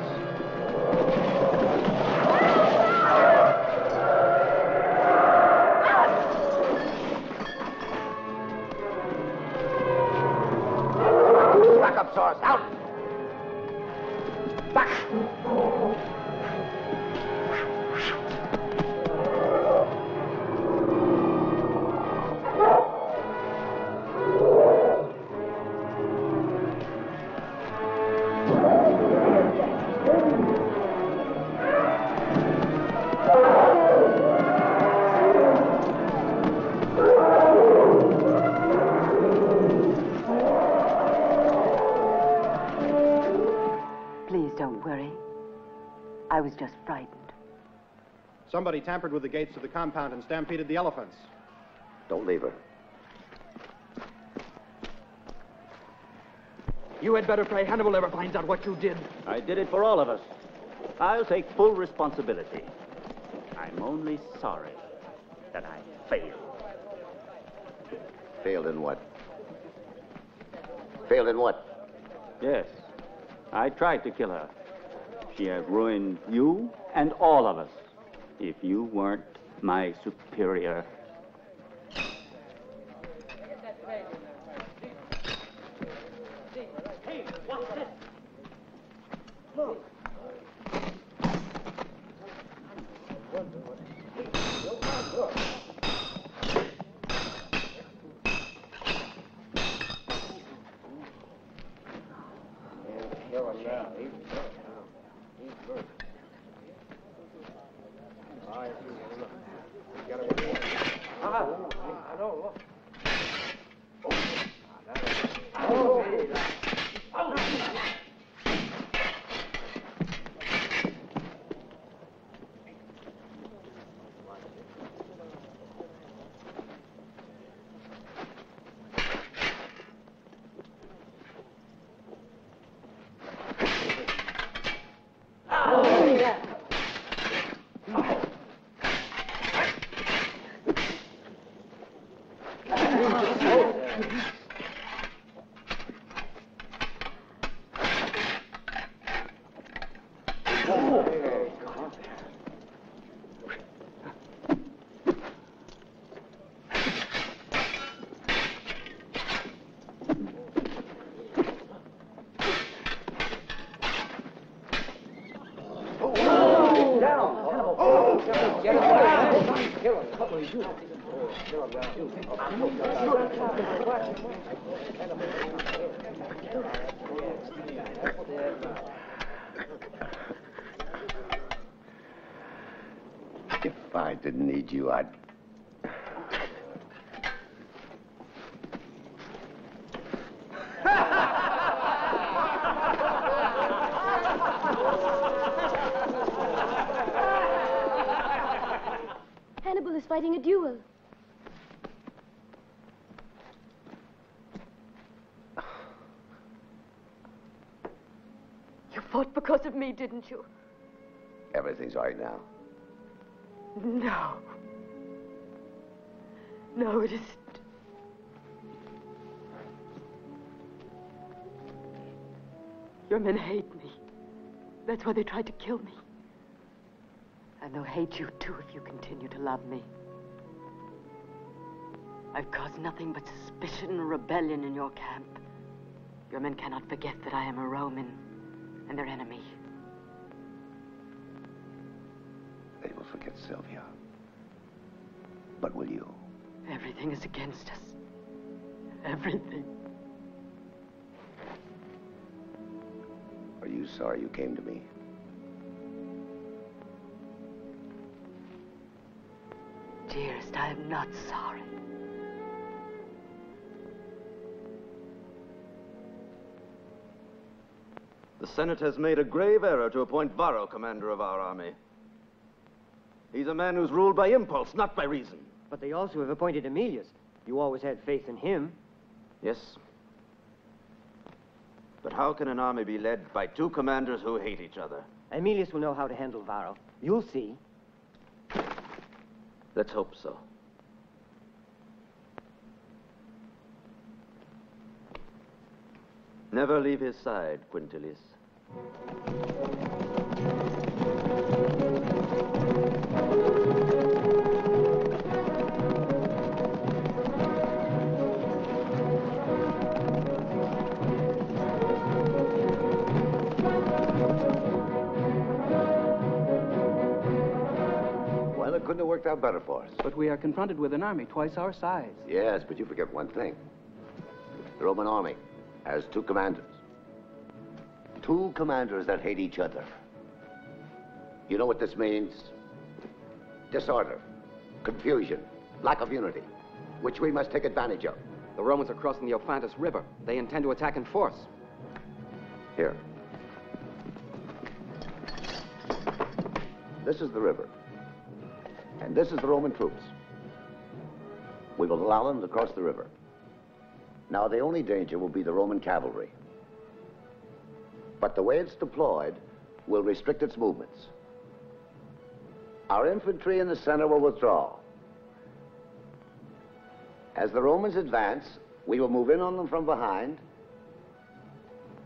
Back up, Source. Out. Back. I was just frightened. Somebody tampered with the gates to the compound and stampeded the elephants. Don't leave her. You had better pray Hannibal never finds out what you did. I did it for all of us. I'll take full responsibility. I'm only sorry that I failed. Failed in what? Failed in what? Yes, I tried to kill her. She has ruined you and all of us if you weren't my superior. Hey, what's this? Look. If I didn't need you, I'd... Hannibal is fighting a duel. You fought because of me, didn't you? Everything's all right now. No. No, it isn't. Your men hate me. That's why they tried to kill me. And they'll hate you, too, if you continue to love me. I've caused nothing but suspicion and rebellion in your camp. Your men cannot forget that I am a Roman and their enemy. They will forget Sylvia. But will you? Everything is against us. Everything. Are you sorry you came to me? Dearest, I am not sorry. The Senate has made a grave error to appoint Varro commander of our army. He's a man who's ruled by impulse, not by reason. But they also have appointed Emilius. You always had faith in him. Yes. But how can an army be led by two commanders who hate each other? Emilius will know how to handle Varro. You'll see. Let's hope so. Never leave his side, Quintilius. Well, it couldn't have worked out better for us. But we are confronted with an army twice our size. Yes, but you forget one thing. The Roman army has two commanders. Two commanders that hate each other. You know what this means? Disorder, confusion, lack of unity, which we must take advantage of. The Romans are crossing the Ophantus River. They intend to attack in force. Here. this is the river. And this is the Roman troops. We will allow them to cross the river. Now, the only danger will be the Roman cavalry. But the way it's deployed will restrict its movements. Our infantry in the center will withdraw. As the Romans advance, we will move in on them from behind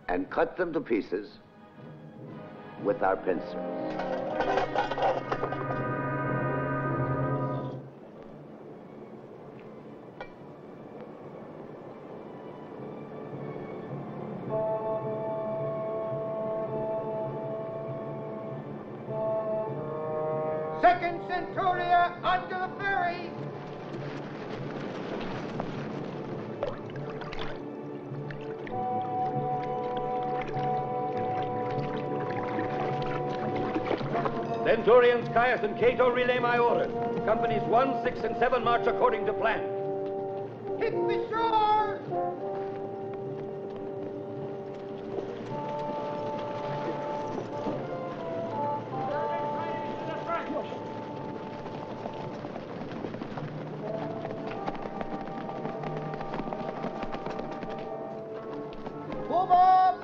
and cut them to pieces with our pincers. Second Centuria under the ferry. Centurions Caius and Cato relay my orders. Companies 1, 6, and 7 march according to plan. Hit the shore! Move up!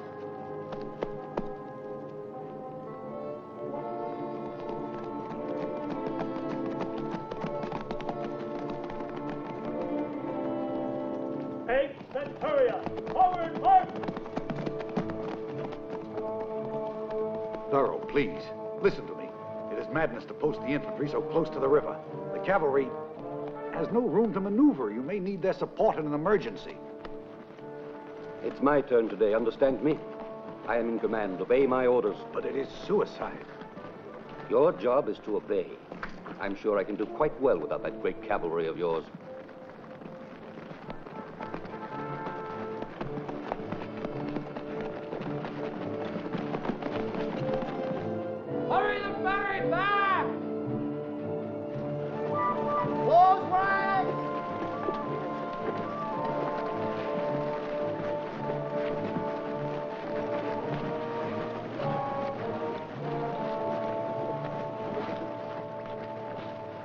Centuria, forward, march! Thorough, please, listen to me. It is madness to post the infantry so close to the river. The cavalry has no room to maneuver. You may need their support in an emergency. It's my turn today, understand me? I am in command. Obey my orders. But it is suicide. Your job is to obey. I'm sure I can do quite well without that great cavalry of yours. Hurry the ferry back! Close ranks!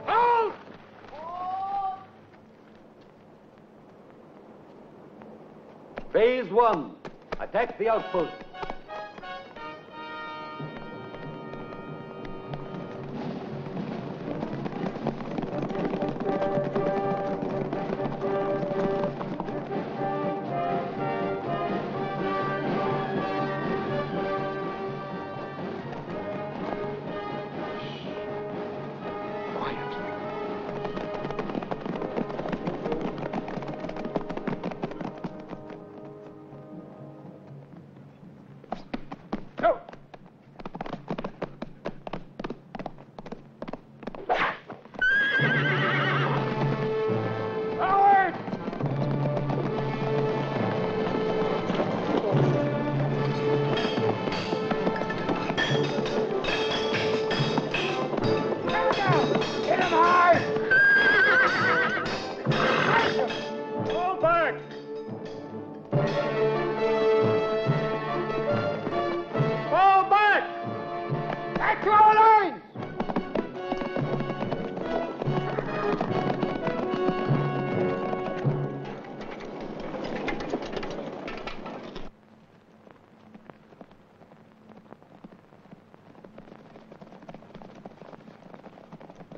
Halt! Phase 1. Attack the outpost.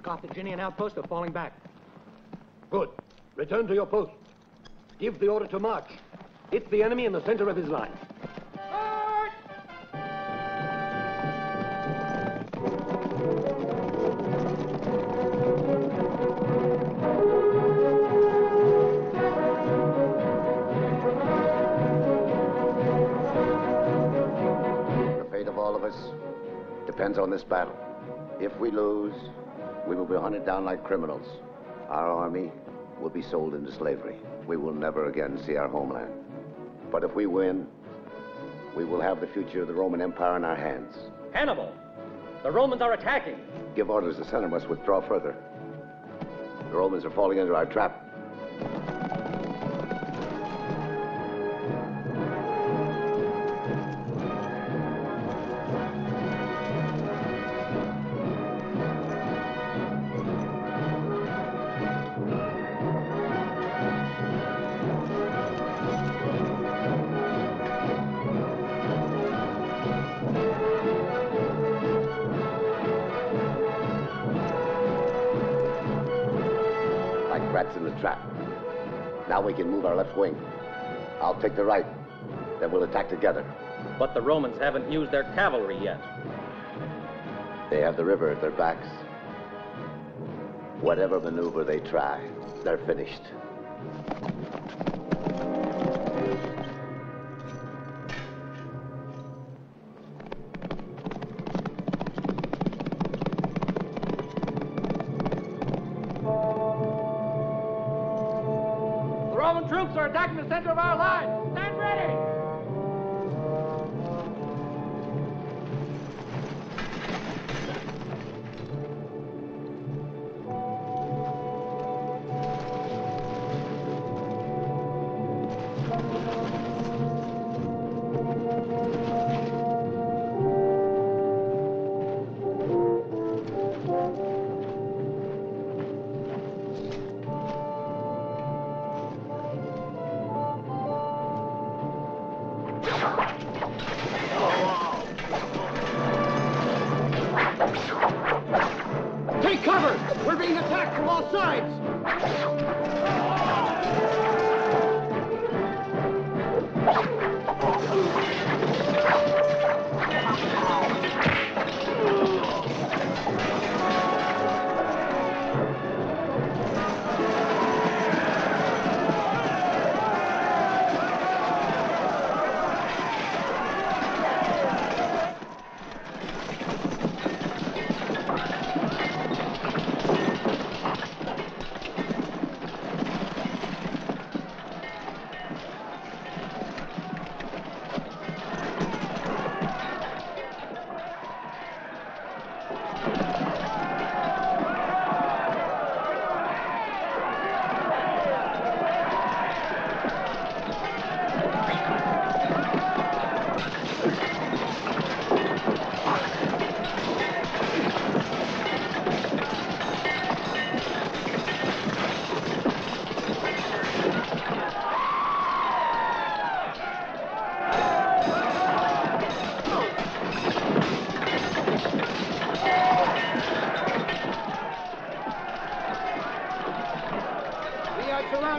Carthaginian outposts are falling back. Good. Return to your post. Give the order to march. Hit the enemy in the center of his line. The fate of all of us depends on this battle. If we lose, we will be hunted down like criminals. Our army will be sold into slavery. We will never again see our homeland. But if we win, we will have the future of the Roman Empire in our hands. Hannibal! The Romans are attacking! Give orders, the center must withdraw further. The Romans are falling into our trap. Rats in the trap. Now we can move our left wing. I'll take the right. Then we'll attack together. But the Romans haven't used their cavalry yet. They have the river at their backs. Whatever maneuver they try, they're finished. The Roman troops are attacking the center of our line. Stand ready! Take cover! We're being attacked from all sides!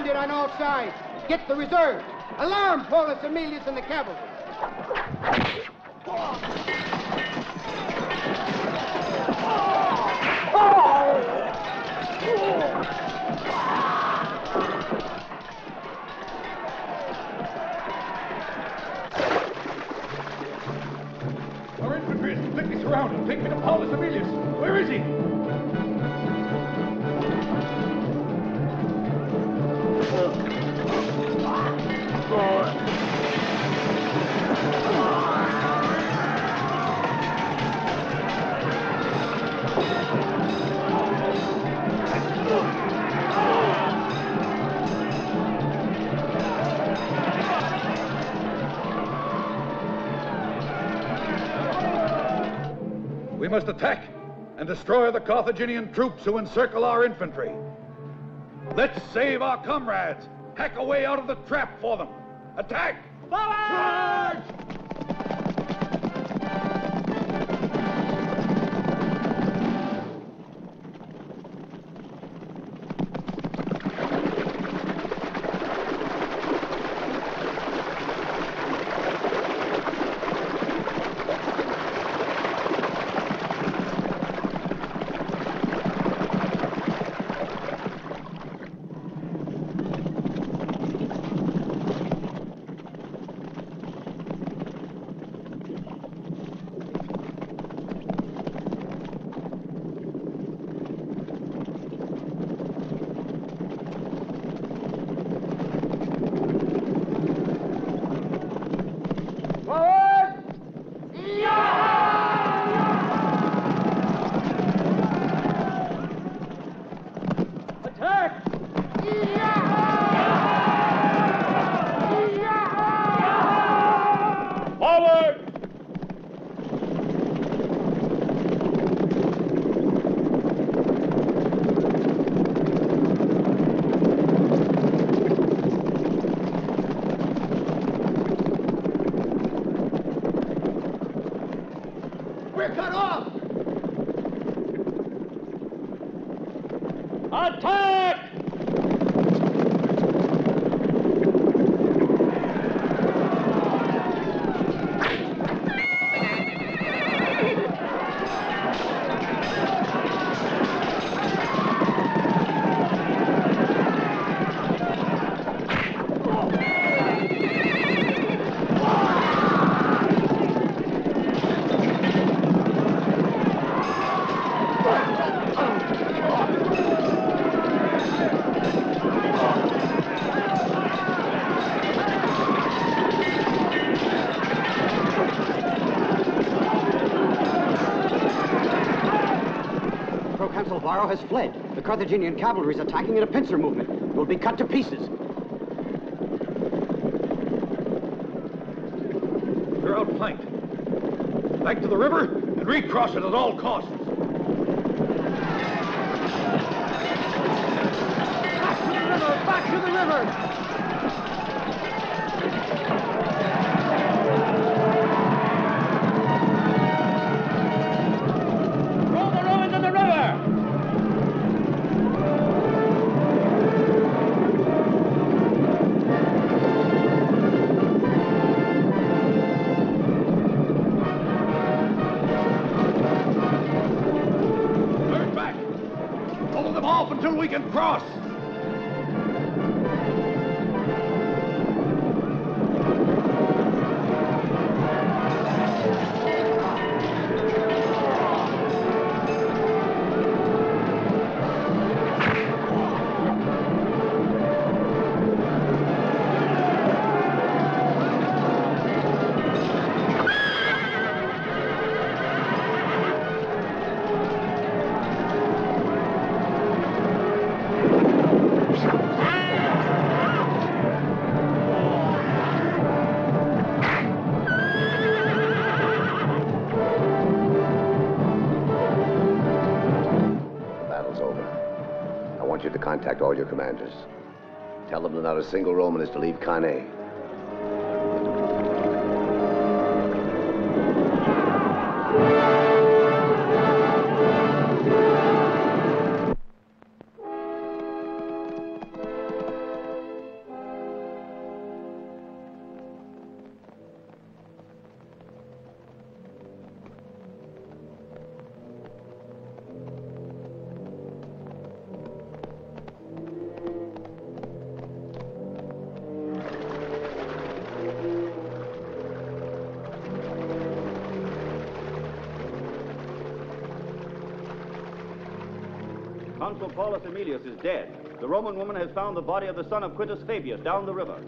On all sides. Get the reserve. Alarm Paulus Emilius and the cavalry. Our infantry is completely surrounded. Take me to Paulus Emilius. Where is he? We must attack and destroy the Carthaginian troops who encircle our infantry. Let's save our comrades. Hack a way out of the trap for them. Attack! Charge! We're cut off! Attack! Proconsul Varro has fled. The Carthaginian cavalry is attacking in a pincer movement. We'll be cut to pieces. We're outflanked. Back to the river and recross it at all costs. Back to the river! Throw the Romans in the river! Turn back! Pull them off until we can cross! Contact all your commanders. Tell them that not a single Roman is to leave Cannae. Consul Paulus Emilius is dead. The Roman woman has found the body of the son of Quintus Fabius down the river.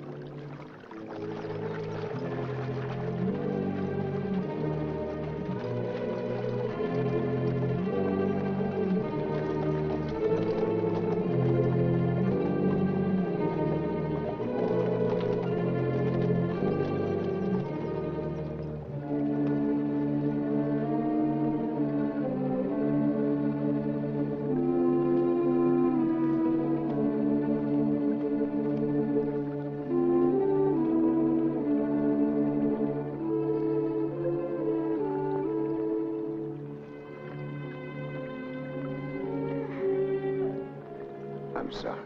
I'm sorry.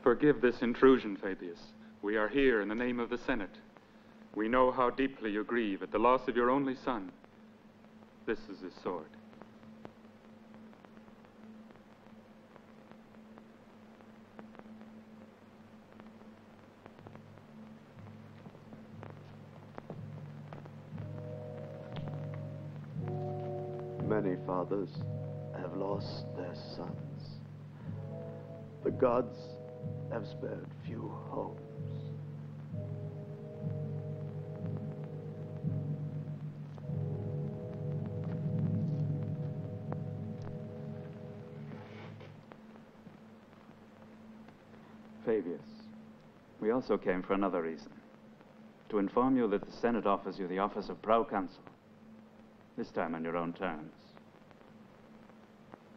Forgive this intrusion, Fabius. We are here in the name of the Senate. We know how deeply you grieve at the loss of your only son. This is his sword. Many fathers have lost their sons. The gods have spared few homes. Fabius, we also came for another reason. To inform you that the Senate offers you the office of Proconsul. This time on your own terms.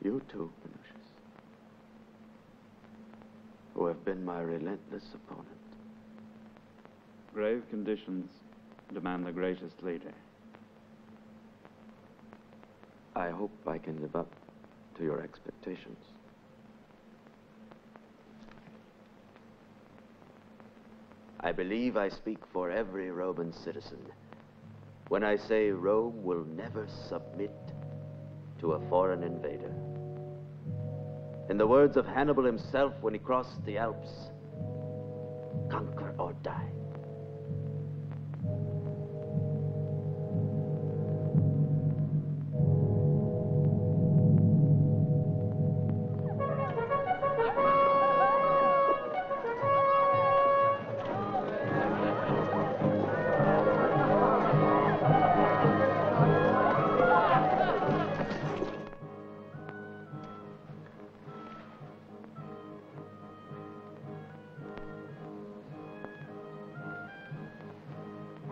You too, Minucius, who have been my relentless opponent. Grave conditions demand the greatest leader. I hope I can live up to your expectations. I believe I speak for every Roman citizen when I say Rome will never submit to a foreign invader. In the words of Hannibal himself when he crossed the Alps, Conquer or die.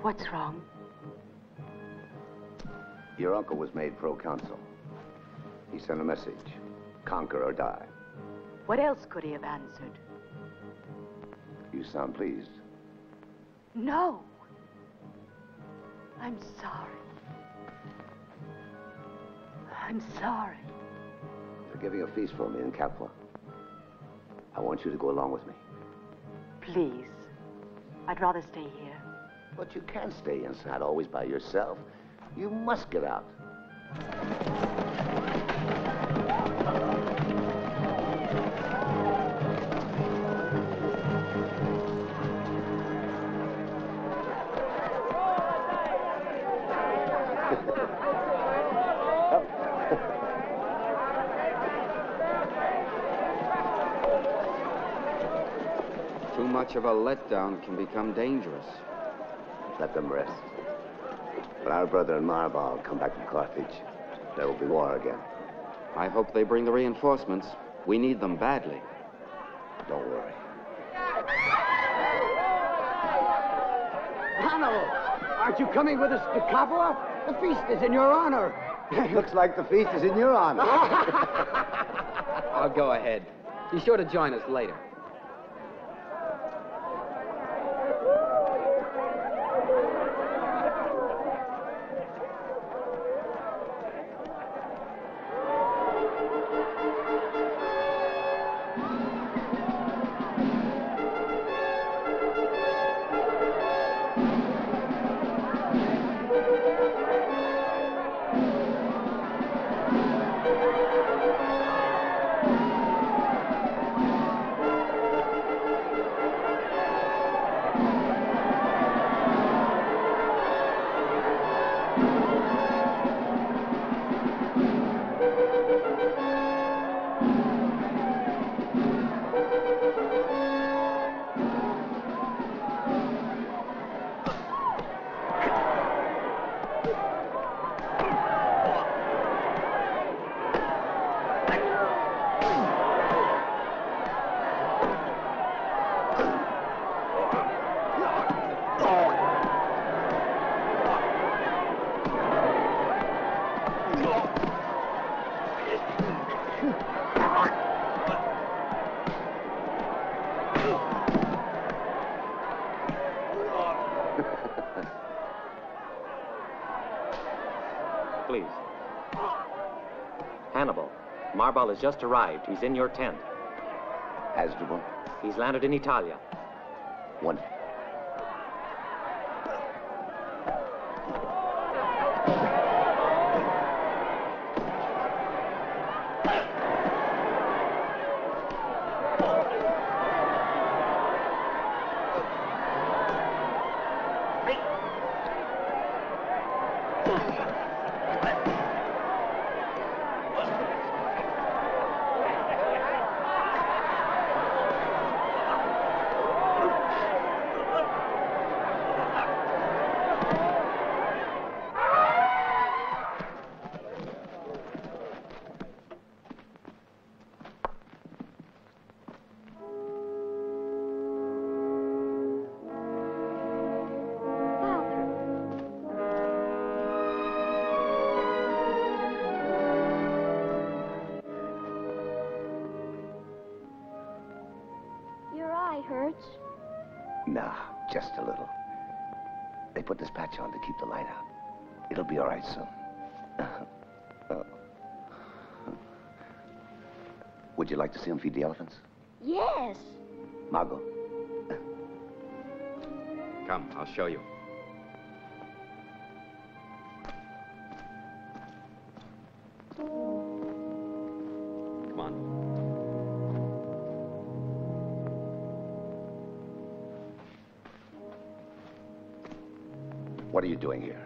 What's wrong? Your uncle was made proconsul. He sent a message. Conquer or die. What else could he have answered? You sound pleased. No. I'm sorry. I'm sorry. They're giving a feast for me in Capua. I want you to go along with me. Please. I'd rather stay here. But you can't stay inside always by yourself. You must get out. Too much of a letdown can become dangerous. Let them rest. When our brother and Marbal come back from Carthage, there will be war again. I hope they bring the reinforcements. We need them badly. Don't worry. Hannibal, aren't you coming with us to Capua? The feast is in your honor. Looks like the feast is in your honor. I'll go ahead. Be sure to join us later. Please. Hannibal, Marbal has just arrived. He's in your tent. Hasdrubal? He's landed in Italia. Wonderful. Hurts? Nah, just a little. They put this patch on to keep the light out. It'll be all right soon. Would you like to see him feed the elephants? Yes. Margot. Come, I'll show you. Come on. What are you doing here?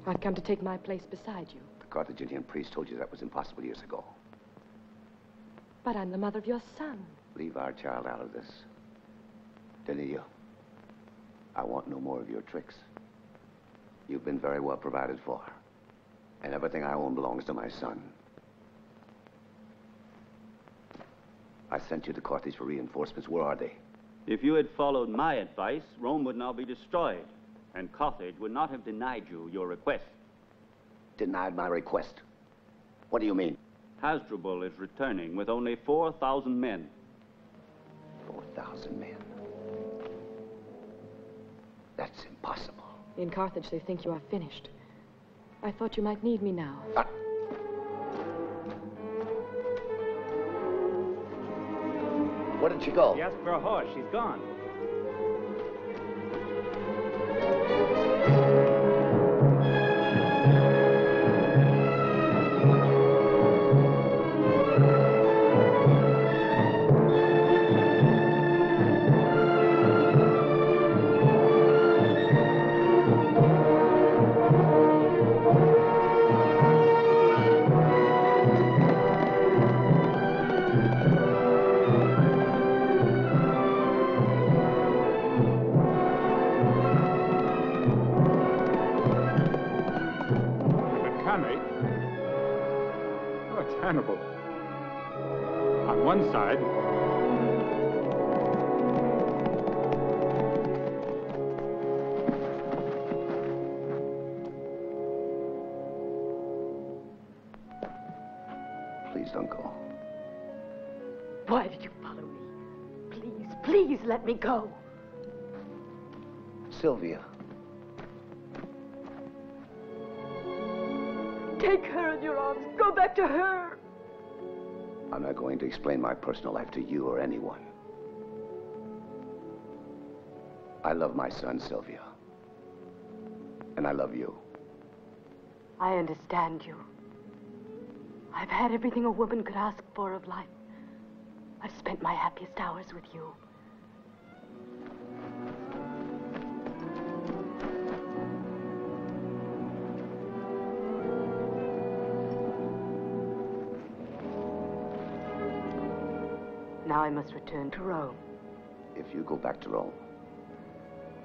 I've come to take my place beside you. The Carthaginian priest told you that was impossible years ago. But I'm the mother of your son. Leave our child out of this. Delia, I want no more of your tricks. You've been very well provided for. And everything I own belongs to my son. I sent you to Carthage for reinforcements. Where are they? If you had followed my advice, Rome would now be destroyed, and Carthage would not have denied you your request. Denied my request? What do you mean? Hasdrubal is returning with only 4,000 men. 4,000 men? That's impossible. In Carthage, they think you are finished. I thought you might need me now. Where did she go? She asked for a horse. She's gone. Hannibal. On one side, please don't go. Why did you follow me? Please, please let me go. Sylvia. Take her in your arms. Go back to her. I'm not going to explain my personal life to you or anyone. I love my son, Sylvia. And I love you. I understand you. I've had everything a woman could ask for of life. I've spent my happiest hours with you. Now I must return to Rome. If you go back to Rome,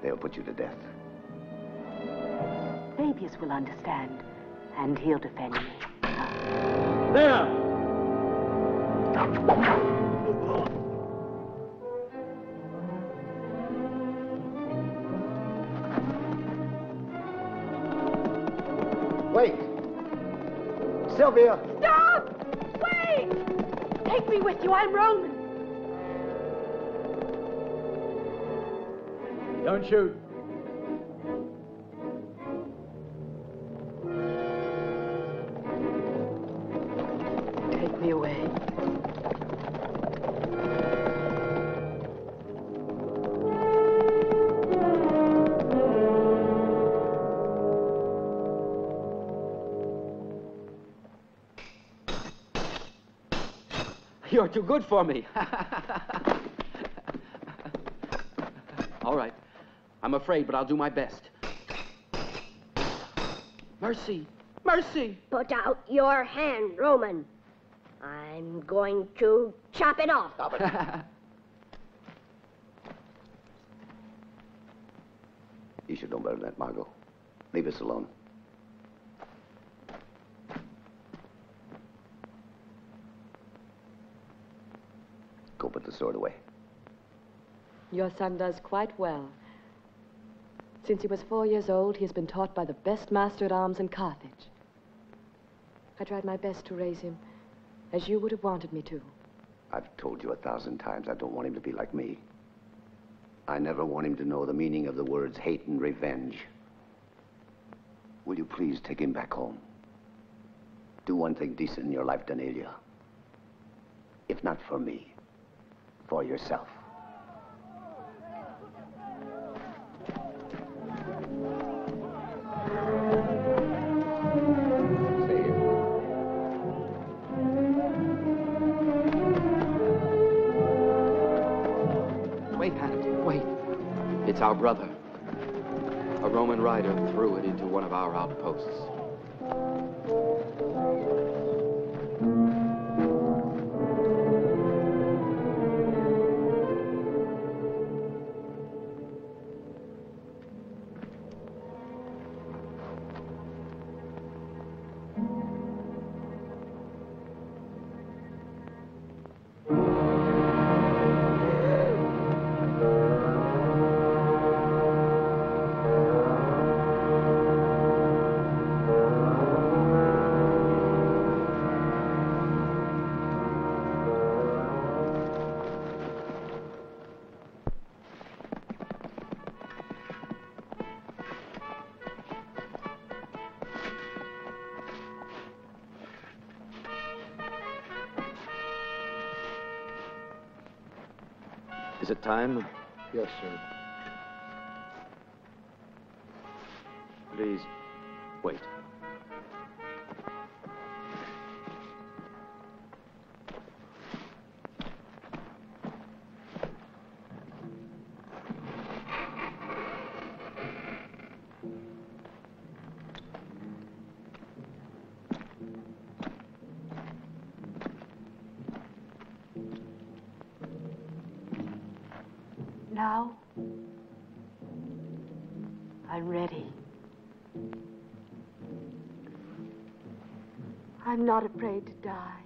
they'll put you to death. Fabius will understand, and he'll defend me. There! Wait! Sylvia! Stop! Wait! Take me with you. I'm Roman. Don't shoot. Take me away. You're too good for me. All right. I'm afraid, but I'll do my best. Mercy! Mercy! Put out your hand, Roman. I'm going to chop it off. Stop it. You should know better than that, Margot. Leave us alone. Go put the sword away. Your son does quite well. Since he was 4 years old, he has been taught by the best master at arms in Carthage. I tried my best to raise him as you would have wanted me to. I've told you 1,000 times I don't want him to be like me. I never want him to know the meaning of the words hate and revenge. Will you please take him back home? Do one thing decent in your life, Danelia. If not for me, for yourself. Wait, Hannibal, wait. It's our brother. A Roman rider threw it into one of our outposts. Is it time? Yes, sir. Please, wait. Now, I'm ready. I'm not afraid to die.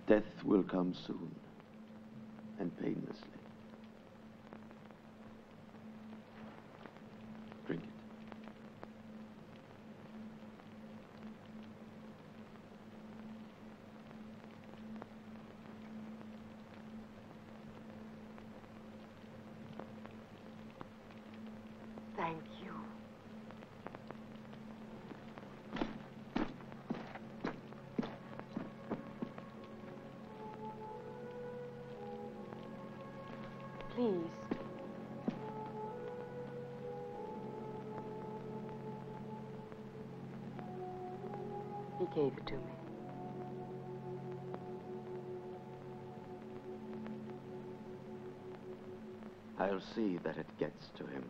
Death will come soon and painlessly. Drink it. Thank you. Please. He gave it to me. I'll see that it gets to him.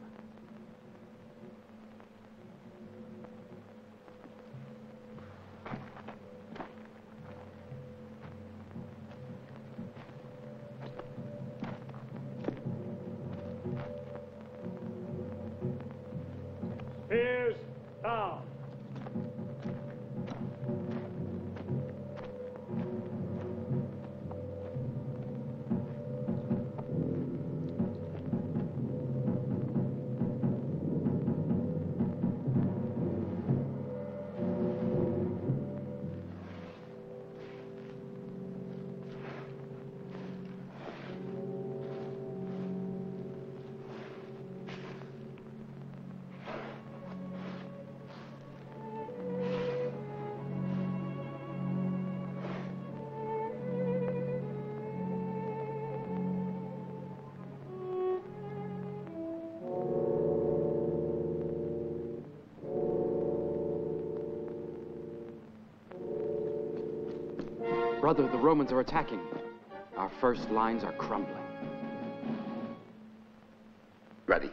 Spears down. Brother, the Romans are attacking. Our first lines are crumbling. Ready.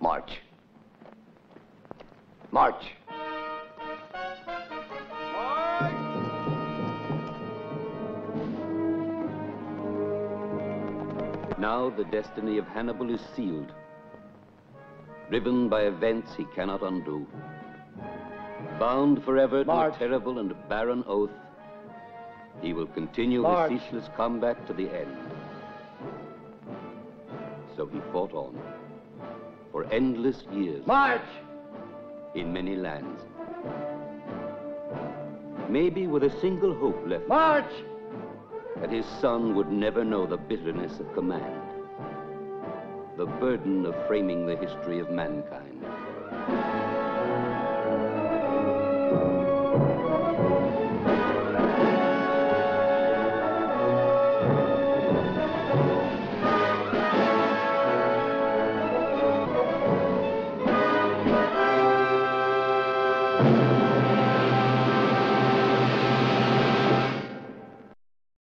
March. March. Now the destiny of Hannibal is sealed. Driven by events he cannot undo. Bound forever to a terrible and barren oath, he will continue his ceaseless combat to the end. So he fought on, for endless years. March! In many lands. Maybe with a single hope left. March! that his son would never know the bitterness of command, the burden of framing the history of mankind.